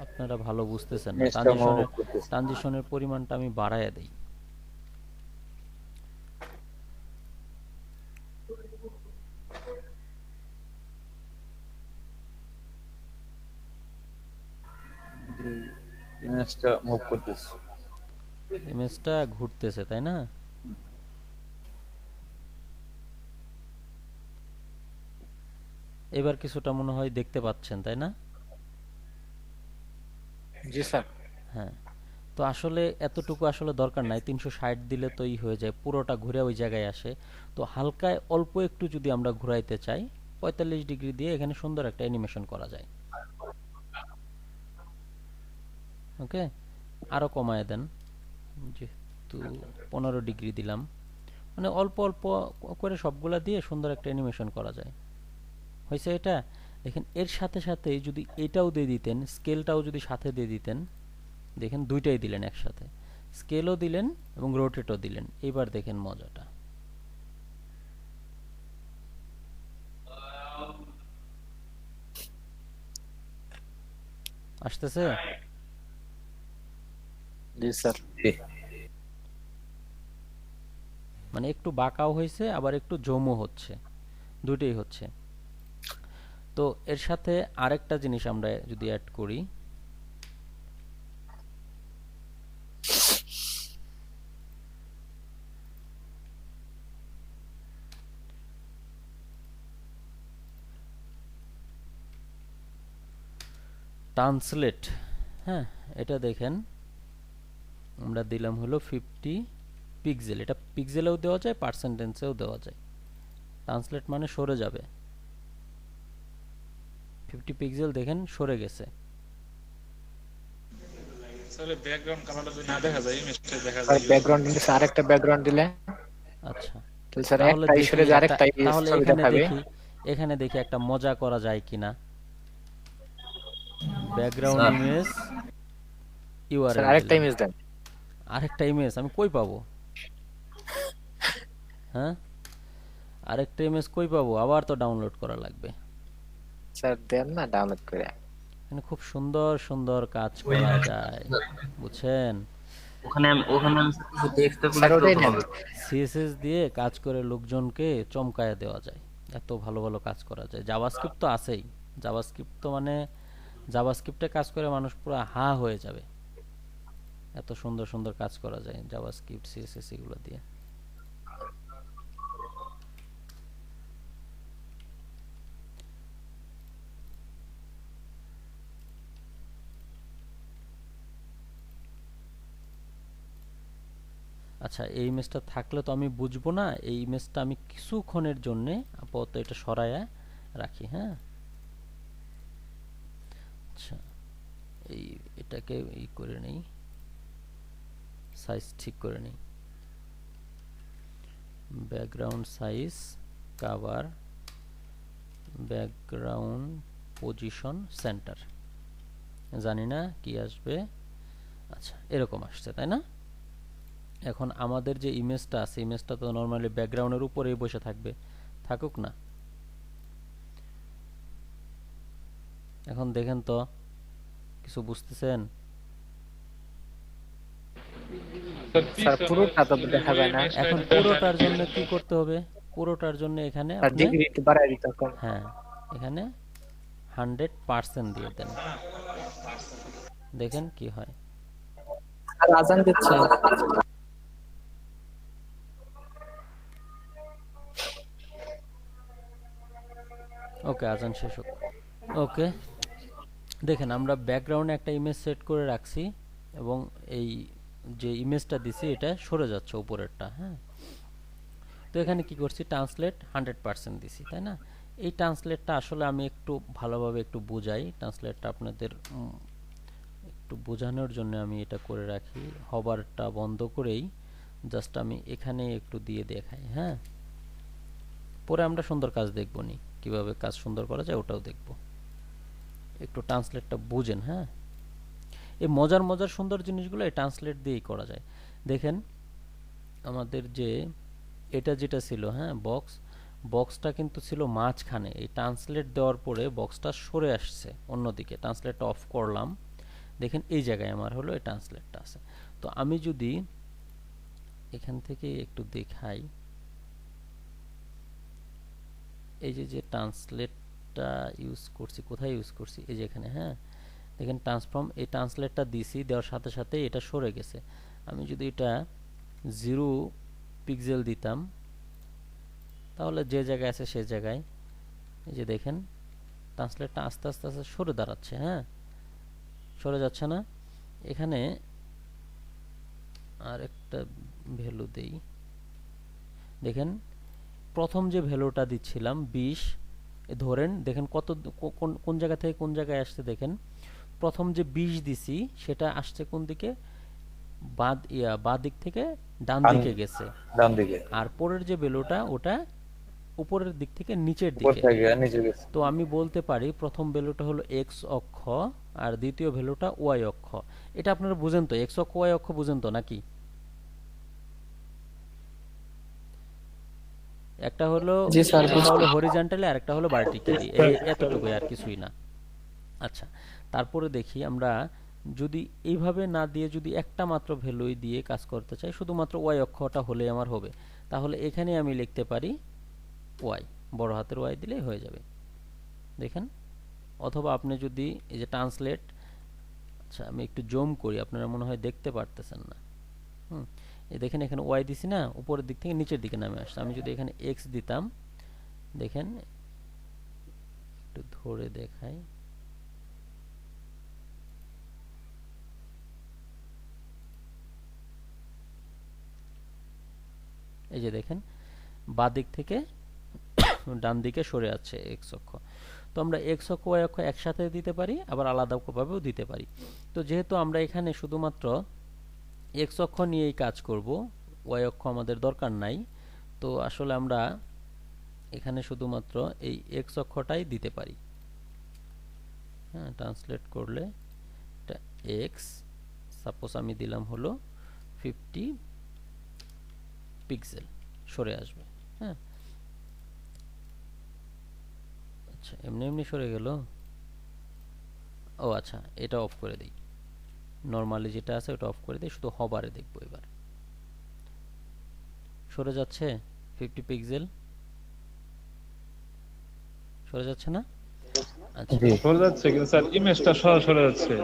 আপনারা ভালো বুঝতেছেন না, ইমেজটা মুভ ট্রানজিশনের করতেছে। ট্রানজিশনের পরিমাণটা আমি বাড়ায়া দেই। ইমেজটা মুভ করতেছে। ইমেজটা ঘুরতেছে তাই না? এবার কিছুটা মনে হয় দেখতে পাচ্ছেন তাই না? জি স্যার। হ্যাঁ তো আসলে এতটুকু আসলে দরকার নাই, 360 দিলে তো হয়ে যায়, পুরোটা ঘুরে ওই জায়গায় আসে। তো হালকায় অল্প একটু যদি আমরা ঘুরাইতে চাই 45 ডিগ্রি দিয়ে এখানে সুন্দর একটা অ্যানিমেশন করা যায়। ওকে, আরো কমায় দেন, যেহেতু 15 ডিগ্রি দিলাম, মানে অল্প অল্প করে সবগুলা দিয়ে সুন্দর একটা অ্যানিমেশন করা যায়। হয়েছে এটা? দেখেন এর সাথে সাথে যদি এটাও দিয়ে দিতেন, স্কেলটাও যদি সাথে দিয়ে দিতেন, দেখেন দুইটাই দিলেন একসাথে, স্কেলও দিলেন এবং রোটেটও দিলেন। এবার দেখেন মজাটা, আসতেছে? জি স্যার। মানে একটু বাঁকাও হয়েছে আবার একটু জমও হচ্ছে, দুটোই হচ্ছে। তো এর সাথে আরেকটা জিনিস আমরা যদি অ্যাড করি, ট্রান্সলেট। হ্যাঁ এটা দেখেন আমরা দিলাম হলো 50 পিক্সেল, এটা পিক্সেলেও দেওয়া যায় পার্সেন্টেজেও দেওয়া যায়। ট্রান্সলেট মানে সরে যাবে, 50 পিক্সেল দেখেন সরে গেছে। স্যার ব্যাকগ্রাউন্ড কালারটা যদি না দেখা যায় ইমেজটা দেখা আর যায়। ব্যাকগ্রাউন্ড দিলে আরেকটা ব্যাকগ্রাউন্ড দিলে আচ্ছা তো স্যার তাহলে একটা দেখি ঈশ্বরে যে আরেকটা তাহলে ছবি এখানে দেখাবে। দেখি, এখানে দেখি একটা মজা করা যায় কিনা। Background sir image sir URL আরেকটা দিলাম। ইমেজ দেন। আরেকটা ইমেজ আমি কই পাবো? হ্যাঁ, আরেকটা ইমেজ কই পাবো? আবার তো ডাউনলোড করা লাগবে। স্যার দেন না ডাউনলোড করে। এখানে খুব সুন্দর সুন্দর কাজ করা যায়, বুঝছেন? ওখানে আমি কিছু টেক্সট স্যার করলে ওটাই তো নেন। হবে। সিএসএস দিয়ে কাজ করে লোকজনকে চমকায় দেওয়া যায়, এত ভালো ভালো কাজ করা যায়। জাভাস্ক্রিপ্ট তো আছেই, জাভাস্ক্রিপ্ট তো মানে জাভাস্ক্রিপ্টে কাজ করে মানুষ পুরো হা হয়ে যাবে, এত সুন্দর সুন্দর কাজ করা যায় জাভাস্ক্রিপ্ট সিএসএস এগুলো দিয়ে। আচ্ছা, এই ইমেজটা থাকলে তো আমি বুঝবো না, এই ইমেজটা আমি কিছুক্ষণের জন্য আপাতত এটা সরায়া রাখি। হ্যাঁ, আচ্ছা, এই এটাকে ই করে নেই, সাইজ ঠিক করে নেই। Background size, cover, background position, centre, জানি না কি আসবে। আচ্ছা, এরকম আসছে তাই না? এখন আমাদের যে ইমেজটা আছে, ইমেজটা তো নরমালি ব্যাকগ্রাউন্ডের উপরেই বসে থাকবে, থাকুক না। এখন দেখেন তো, কিছু বুঝতেছেন? স্যার পুরোটা তো দেখা যায় না। এখন পুরোটার জন্য কি করতে হবে? পুরোটার জন্য এখানে আর আপনি, ডিগ্রি একটু বাড়ায় দিতে হবে। হ্যাঁ, এখানে 100% দিয়ে দেন, দেখেন কি হয়। আর আজান দিচ্ছে। ওকে, আজান শেষ হোক। ওকে, দেখেন আমরা ব্যাকগ্রাউন্ডে একটা ইমেজ সেট করে রাখছি এবং এই যে ইমেজটা দিছি এটা সরে যাচ্ছে উপরেরটা। হ্যাঁ, তো এখানে কি করছি? ট্রান্সলেট 100% দিছি, তাই না? এই ট্রান্সলেটটা আসলে আমি একটু ভালোভাবে একটু বুঝাই, ট্রান্সলেটটা আপনাদের একটু বোঝানোর জন্য আমি এটা করে রাখি। হবারটা বন্ধ করেই জাস্ট আমি এখানে একটু দিয়ে দেখাই। হ্যাঁ, পরে আমরা সুন্দর কাজ দেখব নি, কিভাবে কাজ সুন্দর করা যায় ওটাও দেখব। একটু ট্রান্সলেটটা বুঝেন। হ্যাঁ, এই মজার মজার সুন্দর জিনিসগুলো এই ট্রান্সলেট দিয়েই করা যায়। দেখেন আমাদের যে এটা যেটা ছিল, হ্যাঁ, বক্সটা কিন্তু ছিল মাঝখানে, এই ট্রান্সলেট দেওয়ার পরে বক্সটা সরে আসছে অন্যদিকে। ট্রান্সলেটটা অফ করলাম, দেখেন এই জায়গায় আমার হলো এই ট্রান্সলেটটা আছে। তো আমি যদি এখান থেকে একটু দেখাই, এই যে ট্রান্সলেটটা ইউজ করছি, কোথায় ইউজ করছি? এই যে এখানে। হ্যাঁ, দেখেন ট্রান্সফর্ম, এই ট্রান্সলেটটা দিছি, দেওয়ার সাথে সাথে এটা সরে গেছে। আমি যদি এটা 0 পিক্সেল দিতাম তাহলে যে জায়গায় আছে সে জায়গায়, এই যে দেখেন ট্রান্সলেটটা আস্তে আস্তে আস্তে সরে দাঁড়াচ্ছে। হ্যাঁ, সরে যাচ্ছে না? এখানে আর একটা ভ্যালু দেই, দেখেন প্রথম যে ভ্যালুটা দিচ্ছিলাম 20, ধরেন দেখেন কত কোন জায়গা থেকে কোন জায়গায় আসছে। দেখেন প্রথম যে 20 দিছি সেটা আসছে কোন দিকে? বাঁ দিক থেকে ডান দিকে গেছে। ডান দিকে। আর পরের যে ভ্যালুটা ওটা উপরের দিক থেকে নিচের উপর দিকে। থেকে নিচে গেছে। তো আমি বলতে পারি প্রথম ভ্যালুটা হলো এক্স অক্ষ আর দ্বিতীয় ভ্যালুটা ওয়াই অক্ষ। এটা আপনারা বুঝেন তো? এক্স অক্ষ ওয়াই অক্ষ বুঝেন তো নাকি? একটা হলো হরিজন্টালি আর একটা হলো ভার্টিক্যালি, এতটুকুই, আর কিছুই না। আচ্ছা, তারপরে দেখি আমরা যদি এইভাবে না দিয়ে যদি একটা মাত্র ভ্যালুই দিয়ে কাজ করতে চাই, শুধুমাত্র ওয়াই অক্ষটা হলে আমার হবে, তাহলে এখানে আমি লিখতে পারি ওয়াই, বড় হাতের ওয়াই দিলেই হয়ে যাবে। দেখেন, অথবা আপনি যদি এই যে ট্রান্সলেট, আচ্ছা আমি একটু জুম করি, আপনারা মনে হয় দেখতে পারতেছেন না। এই দেখেন এখানে ওয়াই দিছি না, উপরের দিক থেকে নিচের দিকে নামে আসছে। আমি যদি এখানে এক্স দিতাম, দেখেন একটু ধরে দেখাই, এই যে দেখেন বাঁ দিক থেকে ডান দিকে সরে যাচ্ছে এক্স অক্ষ। তো আমরা এক্স অক্ষ ওয়াই অক্ষ একসাথে দিতে পারি, আবার আলাদাভাবেও দিতে পারি। তো যেহেতু আমরা এখানে শুধুমাত্র এক্স অক্ষ নিয়েই কাজ করব, ওয়াই অক্ষ আমাদের দরকার নাই, তো আসলে আমরা এখানে শুধুমাত্র এই এক্স অক্ষটাই দিতে পারি। হ্যাঁ, ট্রান্সলেট করলে এটা এক্স, সাপোজ আমি দিলাম হলো 50 পিক্সেল, সরে আসবে। হ্যাঁ, আচ্ছা এমনি এমনি সরে গেল। ও আচ্ছা, এটা অফ করে দিই, নরমালি যেটা আছে ওটা অফ করে দিই, শুধু হবারে দেখবো। এবার সরে যাচ্ছে 50 পিক্সেল, সরে যাচ্ছে না? আচ্ছা, জি সরে যাচ্ছে কিন্তু স্যার ইমেজটা সরে যাচ্ছে।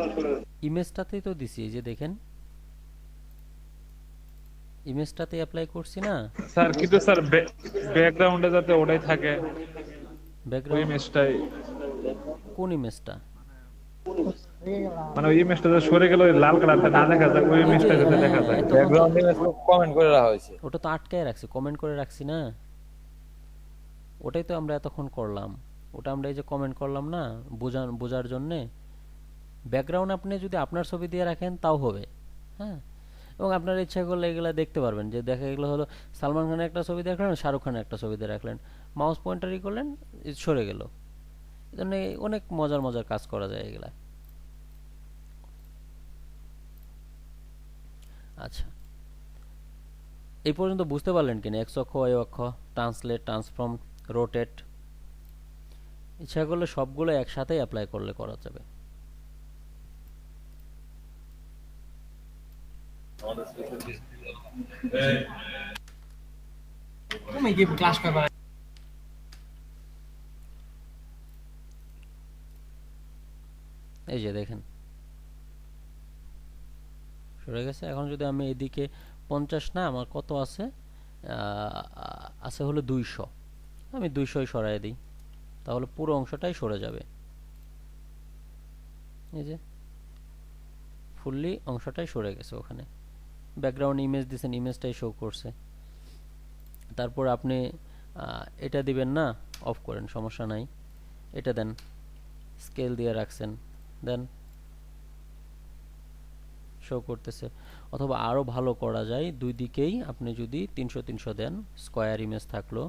ইমেজটাতেই তো দিছি, এই যে দেখেন ইমেজটাতে অ্যাপ্লাই করছি না। স্যার কিন্তু স্যার ব্যাকগ্রাউন্ডে যাতে ওটাই থাকে, ওই ব্যাকগ্রাউন্ড ইমেজটাই, কোন ইমেজটা? মানে ওই ইমেজটা যে সরে গেল, ওই লাল কালারটা না দেখা যায়, ওই এই যে ইমেজটা যাতে দেখা যায়। তখন তো ব্যাকগ্রাউন্ড ইমেজ কমেন্ট করে রাখা হয়েছে। ওটা তো আটকায় রাখছি, কমেন্ট করে রাখছি না। ওটাই তো আমরা এতক্ষণ করলাম, ওটা আমরা এই যে কমেন্ট করলাম না বোঝার জন্যে। ব্যাকগ্রাউন্ড আপনি যদি আপনার ছবি দিয়ে রাখেন তাও হবে। হ্যাঁ, এবং আপনার ইচ্ছা করলে এগুলা দেখতে পারবেন, যে দেখা গেলো হলো সালমান খানের একটা ছবি দিয়ে রাখলেন, শাহরুখ খানের একটা ছবি দিয়ে রাখলেন, মাউস পয়েন্টারই করলেন, সরে গেল। এই জন্য অনেক মজার মজার কাজ করা যায় এগুলা। আচ্ছা, এই পর্যন্ত বুঝতে পারলেন কিনা এক্স অক্ষ, ওয়াই অক্ষ, ট্রান্সলেট, ট্রান্সফর্ম, রোটেট? ইচ্ছা করলে সবগুলো একসাথেই অ্যাপ্লাই করলে করা যাবে। তুমি কি ক্লাস করবা? এই যে দেখেন সরে গেছে। এখন যদি আমি এদিকে 50 না, আমার কত আছে, আছে হলো 200, আমি 200 সরাই দিই, তাহলে পুরো অংশটাই সরে যাবে। এই যে ফুললি অংশটাই সরে গেছে। ওখানে ব্যাকগ্রাউন্ড ইমেজ দিয়েছেন, ইমেজটাই শো করছে। তারপর আপনি এটা দিবেন না, অফ করেন, সমস্যা নাই। এটা দেন, স্কেল দিয়ে রাখছেন, দেন শো করতেছে। অথবা আরো ভালো করা যায়, দুই দিকেই আপনি যদি 300 দেন, স্কয়ার ইমেজ থাকলো।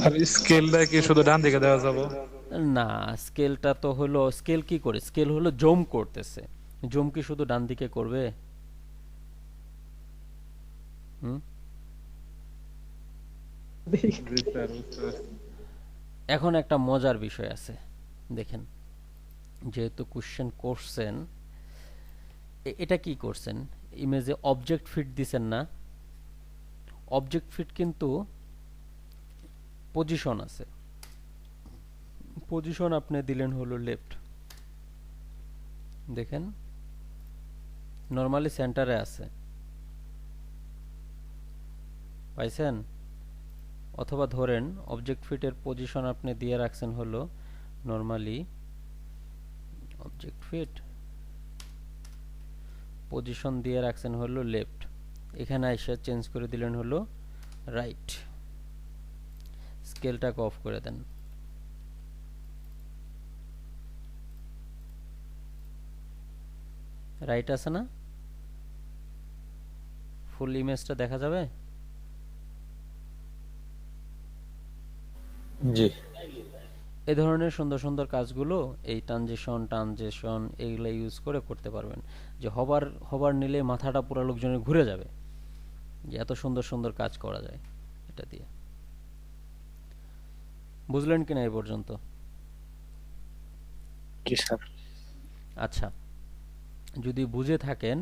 আর স্কেলটা কি শুধু ডান দিকে দেওয়া যাবে? না, স্কেলটা তো হলো, স্কেল কি করে, স্কেল হলো জুম করতেছে, জুম কি শুধু ডান দিকে করবে? হুম, জি স্যার, বুঝতে পারছি। এখন একটা মজার বিষয় আছে, দেখেন। যেহেতু কোশ্চেন করছেন, এটা কি করছেন, ইমেজে অবজেক্ট ফিট দিছেন না? অবজেক্ট ফিট কিন্তু পজিশন আছে, পজিশন আপনি দিলেন হলো লেফট, দেখেন নরমালি সেন্টারে আছে, পাইছেন? অথবা ধরেন অবজেক্ট ফিটের পজিশন আপনি দিয়ে রাখছেন হলো নরমালি, অবজেক্ট ফিট পজিশন দিয়ে রাখছেন হলো লেফট, এখানে এসে চেঞ্জ করে দিলেন হলো রাইট। স্কেলটাকে অফ করে দেন, রাইট আছে না? ফুল ইমেজটা দেখা যাবে? জি এই ধরনের সুন্দর সুন্দর কাজগুলো এই ট্রানজিশন এগুলো ইউজ করে করতে পারবেন। যে হবার নিলে মাথাটা পুরো লোকজনের ঘুরে যাবে, যে এত সুন্দর সুন্দর কাজ করা যায় এটা দিয়ে। বুঝলেন কিনা এই পর্যন্ত? জি স্যার। আচ্ছা, যদি বুঝে থাকেন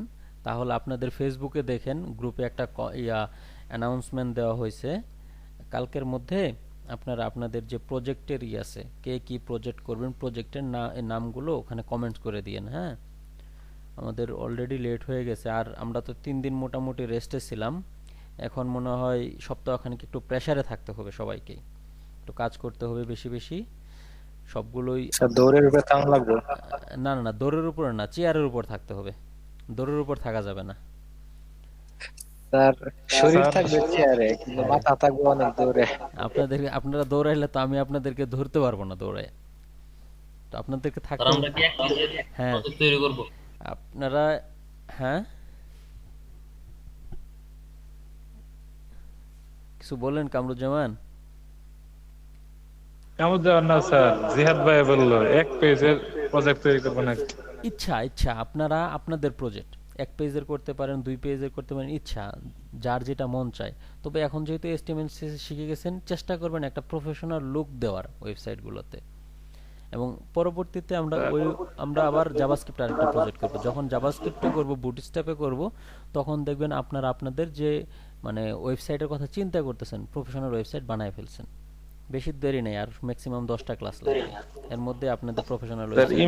তাহলে আপনাদের ফেসবুকে দেখেন, গ্রুপে একটা অ্যানাউন্সমেন্ট দেওয়া হয়েছে। কালকের মধ্যে আপনারা আপনাদের যে প্রজেক্টের আছে, কে কি প্রজেক্ট করবেন, প্রজেক্টের নামগুলো ওখানে কমেন্টস করে দিয়েন। হ্যাঁ, আমাদের অলরেডি লেট হয়ে গেছে, আর আমরা তো 3 দিন মোটামুটি রেস্টে ছিলাম। এখন মনে হয় সপ্তাহখানেক একটু প্রেসারে থাকতে হবে, সবাইকেই একটু কাজ করতে হবে বেশি বেশি, সবগুলোই। স্যার দৌড়ের উপরে কেমন লাগবে? না না না, দৌড়ের উপরে না, চেয়ারের উপর থাকতে হবে, দৌড়ের উপর থাকা যাবে না। স্যার শরীর থাকবে চেয়ারে, কিন্তু মাথা থাকবে অনেক দূরে। আপনারা দৌড়াইলে তো আমি আপনাদেরকে ধরতে পারবো না দৌড়ায়, তো আপনাদেরকে স্যার থাকতে। আমরা কি এক হ্যাঁ, প্রজেক্ট তৈরি করব? আপনারা, হ্যাঁ কিছু বলেন কামরুজ্জামান। কেমন যাবেন না স্যার, জিহাদ ভাই বললো 1 পেজের প্রজেক্ট তৈরি করবো নাকি? ইচ্ছা ইচ্ছা আপনারা আপনাদের প্রজেক্ট 1 পেজের করতে পারেন, 2 পেজের করতে পারেন, ইচ্ছা যার যেটা মন চায়। তবে এখন যেহেতু HTML শিখে গেছেন, চেষ্টা করবেন একটা প্রফেশনাল লুক দেওয়ার ওয়েবসাইটগুলোতে। এবং পরবর্তীতে আমরা আবার জাভাস্ক্রিপ্ট আরেকটা প্রজেক্ট করব। যখন জাভাস্ক্রিপ্টে করব, বুটস্ট্র্যাপে করব, তখন দেখবেন আপনারা আপনাদের যে মানে ওয়েবসাইটের কথা চিন্তা করতেছেন, প্রফেশনাল ওয়েবসাইট বানায় ফেলছেন। বেশি দেরি নেই, আর ম্যাক্সিমাম 10টা ক্লাস লাগবে, এর মধ্যে আপনাদের প্রফেশনাল স্যার ওয়েবসাইট।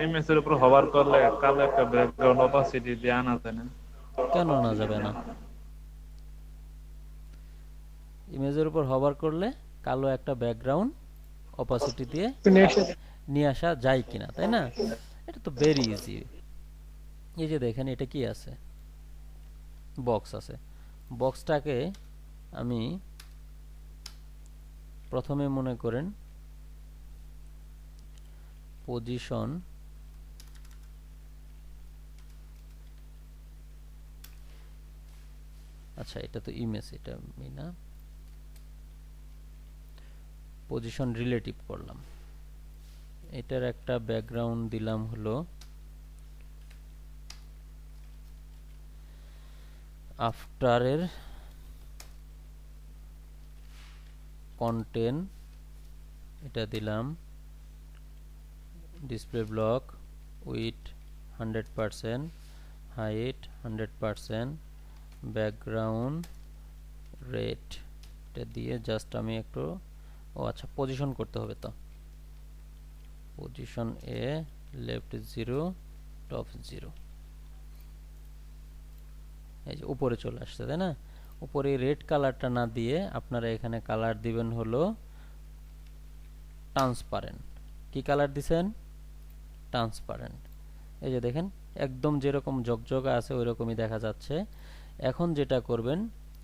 ইমেজের উপরে হবার করলে কালো একটা ব্যাকগ্রাউন্ড অপাসিটি দিয়ে আনা যায় না? কেন আনা যাবে না? ইমেজের উপর হভার করলে কালো একটা ব্যাকগ্রাউন্ড অপাসিটি দিয়ে নিয়ে আসা যায় কিনা, তাই না? এটা তো ভেরি ইজি। এই যে দেখেন, এটা কি আছে, বক্স আছে। বক্সটাকে আমি প্রথমে মনে করেন পজিশন, আচ্ছা এটা তো ইমেজ, এটা আমি না, পজিশন রিলেটিভ করলাম। এটার একটা ব্যাকগ্রাউন্ড দিলাম হলো আফটারের কন্টেন্ট, এটা দিলাম display block with 100%, height 100%, background red, এটা দিয়ে জাস্ট আমি একটু, ও আচ্ছা পজিশন করতে হবে, তো পজিশন এ লেফট 0 টপ 0, এই যে উপরে চলে আসছে, তাই না? উপরে রেড কালারটা না দিয়ে আপনারা এখানে কালার দিবেন হলো ট্রান্সপারেন্ট। কি কালার দিবেন? ট্রান্সপারেন্ট। এই যে দেখেন, একদম যেরকম জকজকা আছে ওই রকমই দেখা যাচ্ছে। এখন যেটা করবেন,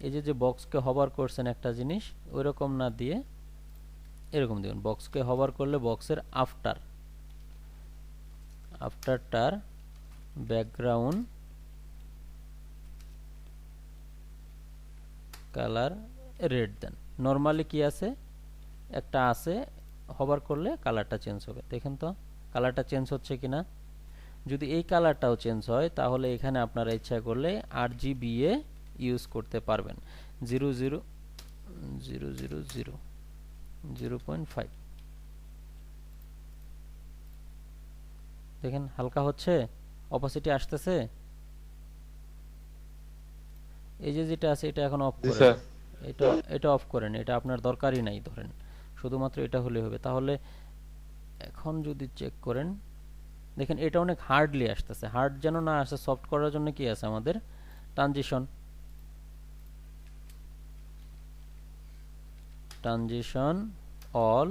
এই যে বক্সকে হভার করছেন একটা জিনিস, ওই রকম না দিয়ে এরকম দিবেন। বক্সকে হভার করলে বক্সের আফটারটার ব্যাকগ্রাউন্ড কালার রেড দেন। নরমালি কি আছে, একটা আছে, হভার করলে কালারটা চেঞ্জ হবে। দেখেন তো কালারটা চেঞ্জ হচ্ছে কিনা। যদি এই কালারটাও চেঞ্জ হয়, তাহলে এখানে আপনারা ইচ্ছা করলে RGBA ইউজ করতে পারবেন। 0.5 দেখেন হালকা হচ্ছে, অপাসিটি আসতেছে। এই যে যেটা আছে এটা এখন অফ করেন, এটা অফ করেন, এটা আপনার দরকারই নাই ধরেন, শুধুমাত্র এটা হলে হবে। তাহলে এখন যদি চেক করেন, দেখেন এটা অনেক হার্ডলি আসতেছে। হার্ড যেন না আসে, সফট করার জন্য কি আছে আমাদের, ট্রানজিশন অল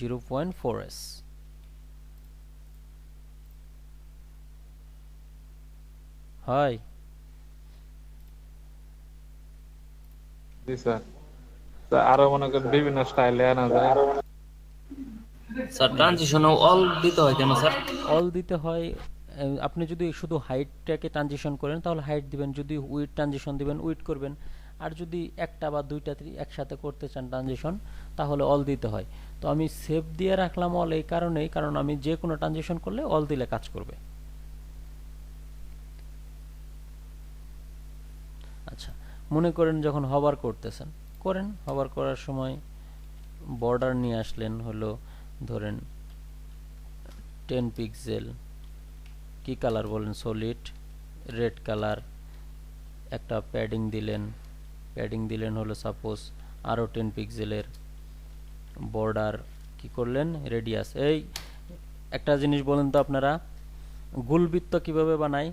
0.4s। হয় জি স্যার। আরো মনে করেন বিভিন্ন স্টাইলে আনা যায়। স্যার ট্রানজিশন অল দিতে হয় কেন স্যার? অল দিতে হয়, আপনি যদি শুধু হাইটটাকে ট্রানজিশন করেন তাহলে হাইট দিবেন, যদি উইড ট্রানজিশন দিবেন উইড করবেন, আর যদি একটা বা দুইটা একসাথে করতে চান ট্রানজিশন, তাহলে অল দিতে হয়। তো আমি সেভ দিয়ে রাখলাম অল এই কারণেই, কারণ আমি যে কোনো ট্রানজিশন করলে অল দিলে কাজ করবে। আচ্ছা, মনে করেন যখন হভার করতেছেন, করেন হভার করার সময় বর্ডার নিয়ে আসলেন হলো ধরেন 10 পিক্সেল, কি কালার বলেন, সলিড রেড কালার, একটা প্যাডিং দিলেন হলো সাপোজ আরো 10 পিক্সেলের, বর্ডার কি করলেন, রেডিয়াস। এই একটা জিনিস বলেন তো আপনারা, গোলবৃত্ত কিভাবে বানাই?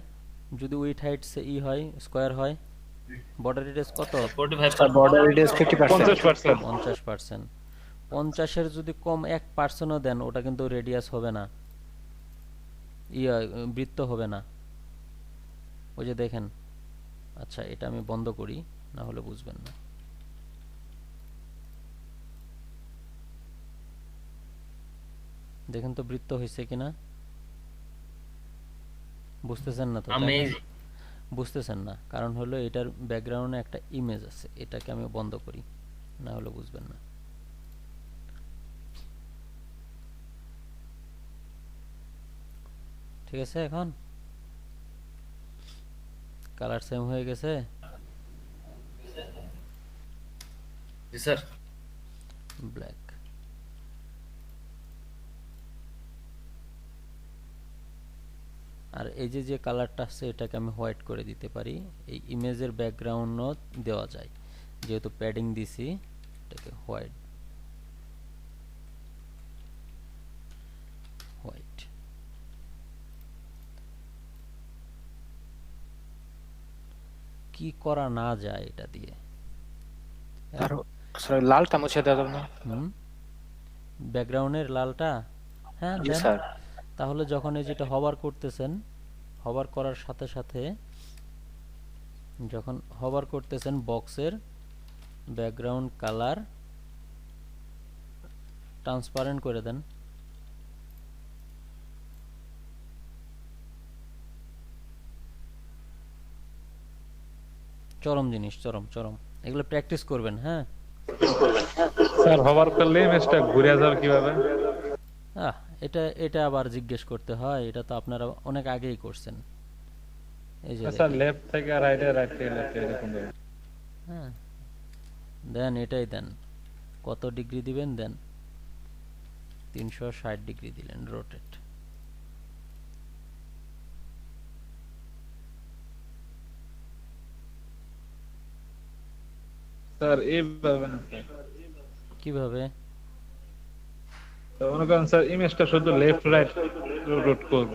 যদি উইথ হাইট সে হয়, স্কয়ার হয়, বর্ডার রেডিয়াস কত? 45%। Border radius 50%। 50%। 50-এর যদি কম 1%ও দেন, ওটা কিন্তু রেডিয়াস হবে না, বৃত্ত হবে না। ওই যে দেখেন, আচ্ছা এটা আমি বন্ধ করি, না হলে বুঝবেন না। দেখেন তো বৃত্ত হয়েছে কিনা, বুঝতেছেন না তো? আমি বুঝতেছেন না, কারণ হলো এটার ব্যাকগ্রাউন্ডে একটা ইমেজ আছে, এটাকে আমি বন্ধ করি, না হলে বুঝবেন না। ঠিক আছে, এখন কালার সেম হয়ে গেছে। জি স্যার। ব্ল্যাক। আর এই যে যে কালারটা আছে এটাকে আমি হোয়াইট করে দিতে পারি, এই ইমেজের ব্যাকগ্রাউন্ডও দেওয়া যায়, যেহেতু প্যাডিং দিছি এটাকে হোয়াইট হোয়াইট। কি করা না যায় এটা দিয়ে? আর স্যার লালটা মুছে দেওয়া যাবে না? ব্যাকগ্রাউন্ডের লালটা, হ্যাঁ জি দেন। স্যার। তাহলে যখন এই যেটা হভার করতেছেন, হভার করার সাথে সাথে যখন হভার করতেছেন বক্সের ব্যাকগ্রাউন্ড কালার ট্রান্সপারেন্ট করে দেন। চরম জিনিস, চরম চরম, এগুলো প্র্যাকটিস করবেন। হ্যাঁ স্যার হবার করলে ইমেজটা ঘুরে যাবে কিভাবে? এটা এটা আবার জিজ্ঞেস করতে হয়, এটা তো আপনারা অনেক আগেই করছেন। এই যে স্যার লেফট থেকে রাইটে, রাইট থেকে লেফটে এরকম ভাবে। হ্যাঁ দেন, এটাই দেন। কত ডিগ্রি দিবেন দেন, 360 ডিগ্রি দিলেন রোটেট। স্যার এইভাবে না স্যার। কিভাবে? তো মনে করেন স্যার ইমেজটা শুধু লেফট রাইট রোটেট করব।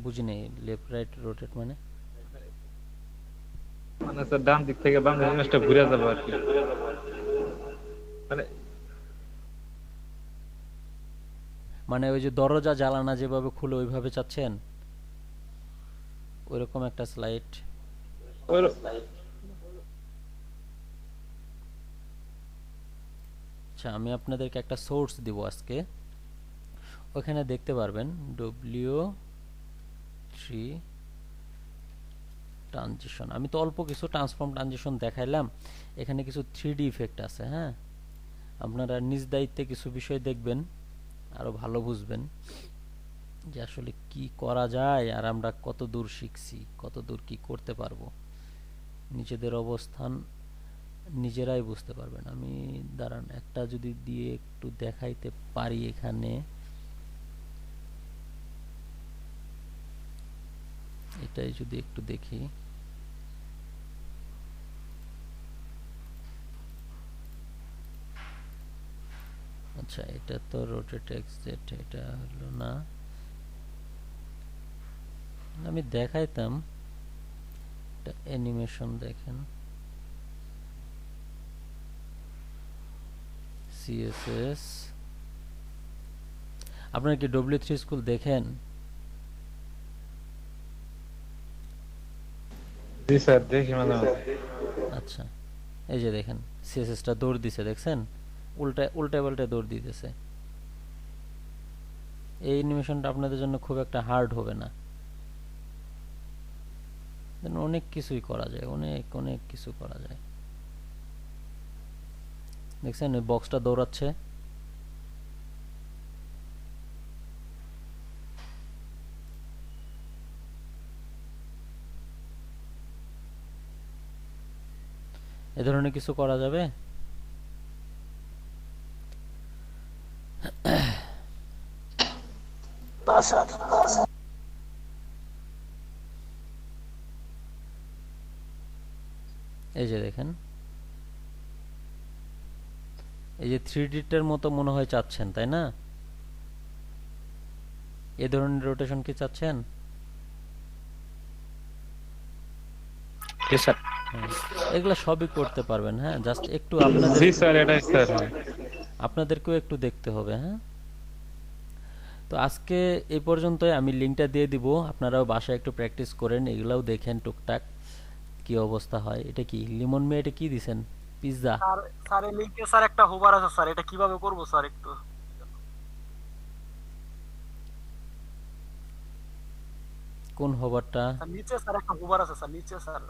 বুঝিনি, লেফট রাইট রোটেট মানে? মানে স্যার ডান দিক থেকে বাম দিকে ইমেজটা ঘুরে যাবে আর কি। মানে মানে ওই যে দরজা জ্বালানা যেভাবে খুলে ওইভাবে চাচ্ছেন, ওইরকম একটা স্লাইড। আচ্ছা, আমি আপনাদেরকে একটা সোর্স দিব আজকে, ওখানে দেখতে পারবেন W3 ট্রানজিশন। আমি তো অল্প কিছু ট্রান্সফর্ম ট্রানজিশন দেখাইলাম, এখানে কিছু 3D ইফেক্ট আছে। হ্যাঁ, আপনারা নিজ দায়িত্বে কিছু বিষয় দেখবেন, আরো ভালো বুঝবেন যে আসলে কি করা যায়, আর আমরা কত দূর শিখছি, কত দূর কি করতে পারবো, নিজেদের অবস্থান নিজেরাই বুঝতে পারবেন। আমি দাঁড়ান একটা যদি দিয়ে একটু দেখাইতে পারি, এখানে এটাই যদি একটু দেখি। আচ্ছা, এটা তো রোটেট এক্সিট, এটা হলো না, আমি দেখাইতাম এটা অ্যানিমেশন। দেখেন সিএসএস, আপনারা কি W3 স্কুল দেখেন? জি স্যার দেখি মাঝে মাঝে। আচ্ছা, এই যে দেখেন সিএসএসটা দৌড় দিছে, দেখছেন? উল্টা পাল্টা দৌড় দিতেছে। এই অ্যানিমেশনটা আপনাদের জন্য খুব একটা হার্ড হবে না, অনেক কিছুই করা যায়, অনেক অনেক কিছু করা যায়। দেখছেন ওই বক্সটা দৌড়াচ্ছে, এ ধরনের কিছু করা যাবে। এই যে দেখেন, এই যে 3D-টার মতো মনে হয় চাচ্ছেন, তাই না? এই ধরনের রোটেশন কি চাচ্ছেন? জি স্যার। এগুলা সবই করতে পারবেন। হ্যাঁ, জাস্ট একটু জি স্যার, এটাই স্যার। আপনাদেরকেও একটু দেখতে হবে। হ্যাঁ, তো আজকে এই পর্যন্তই। আমি লিঙ্কটা দিয়ে দিব, আপনারাও বাসায় একটু প্র্যাকটিস করেন, এগুলাও দেখেন টুকটাক কি অবস্থা হয়। এটা কি লিমন মে, এটা কি দিছেন? পিৎজা? স্যার স্যার এই লিংকে স্যার একটা হোভার আছে স্যার, এটা কিভাবে করব স্যার একটু? কোন হোভারটা? স্যার নিচে স্যার একটা হুবার আছে স্যার, নিচে স্যার,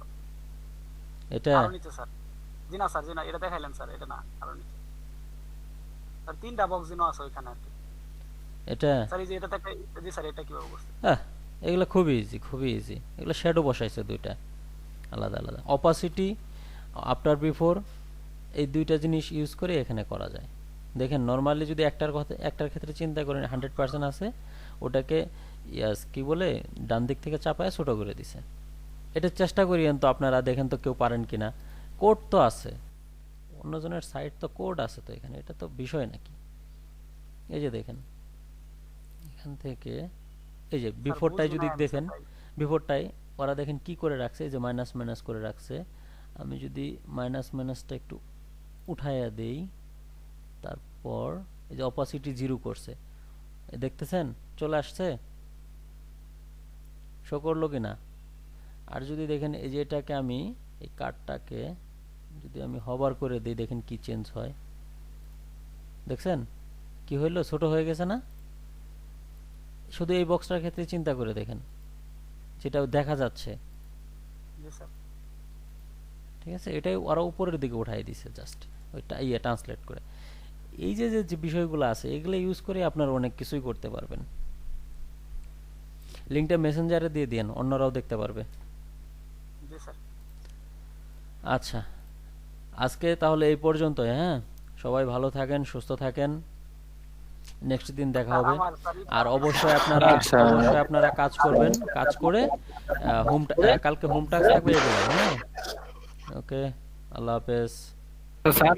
এটা আরো নিচে স্যার। জি না স্যার, জি না, এটা দেখাইলেন স্যার, এটা না, আরো নিচে স্যার, 3টা বক্স জিনো আছে ওইখানে আর কি। এটা স্যার এই যে এটাতে একটা, জি স্যার, এটা কিভাবে করছে? এগুলো খুবই ইজি, খুবই ইজি। এগুলো শ্যাডো বসাইছে দুইটা আলাদা আলাদা। অপাসিটি, আফটার বিফোর, এই দুইটা জিনিস ইউজ করে এখানে করা যায়। দেখেন নরমালি যদি একটার ক্ষেত্রে চিন্তা করেন 100% আছে, ওটাকে কি বলে ডান দিক থেকে চাপায় ছোট করে দিছে। এটা চেষ্টা করিয়েন তো আপনারা, দেখেন তো কেউ পারেন কিনা। কোড তো আছে, অন্যজনের সাইট তো কোড আছে তো এখানে, এটা তো বিষয় নাকি। এই যে দেখেন এখান থেকে, এই যে বিফোরটাই যদি দেখেন, বিফোরটাই ওরা দেখেন কি করে রাখছে, এই যে মাইনাস মাইনাস করে রাখছে। আমি যদি মাইনাস মাইনাসটা একটু উঠাইয়া দেই, তারপর এই যে অপাসিটি 0 করছে, দেখতেছেন চলে আসছে, শো করলো কিনা। আর যদি দেখেন এই যে এটাকে আমি, এই কার্ডটাকে যদি আমি হভার করে দিই, দেখেন কি চেঞ্জ হয়, দেখছেন কি হইলো, ছোট হয়ে গেছে না? শুধু এই বক্সটার ক্ষেত্রে চিন্তা করে দেখেন, যেটা দেখা যাচ্ছে। জি স্যার। ঠিক আছে, এটাই ওরা উপরের দিকে উঠাই দিছে জাস্ট ওইটা ট্রান্সলেট করে। এই যে যে বিষয়গুলো আছে, এগুলো ইউজ করে আপনারা অনেক কিছুই করতে পারবেন। লিংকটা মেসেঞ্জারে দিয়ে দিন, অন্যরাও দেখতে পারবে। জি স্যার। আচ্ছা, আজকে তাহলে এই পর্যন্ত। হ্যাঁ, সবাই ভালো থাকেন, সুস্থ থাকেন, নেক্সট দিন দেখা হবে। আর অবশ্যই আপনারা কাজ করবেন, কাজ করে কালকে হোম টাস্ক থাকবে এগুলো। হ্যাঁ, ওকে, আল্লাহ হাফেজ। তো স্যার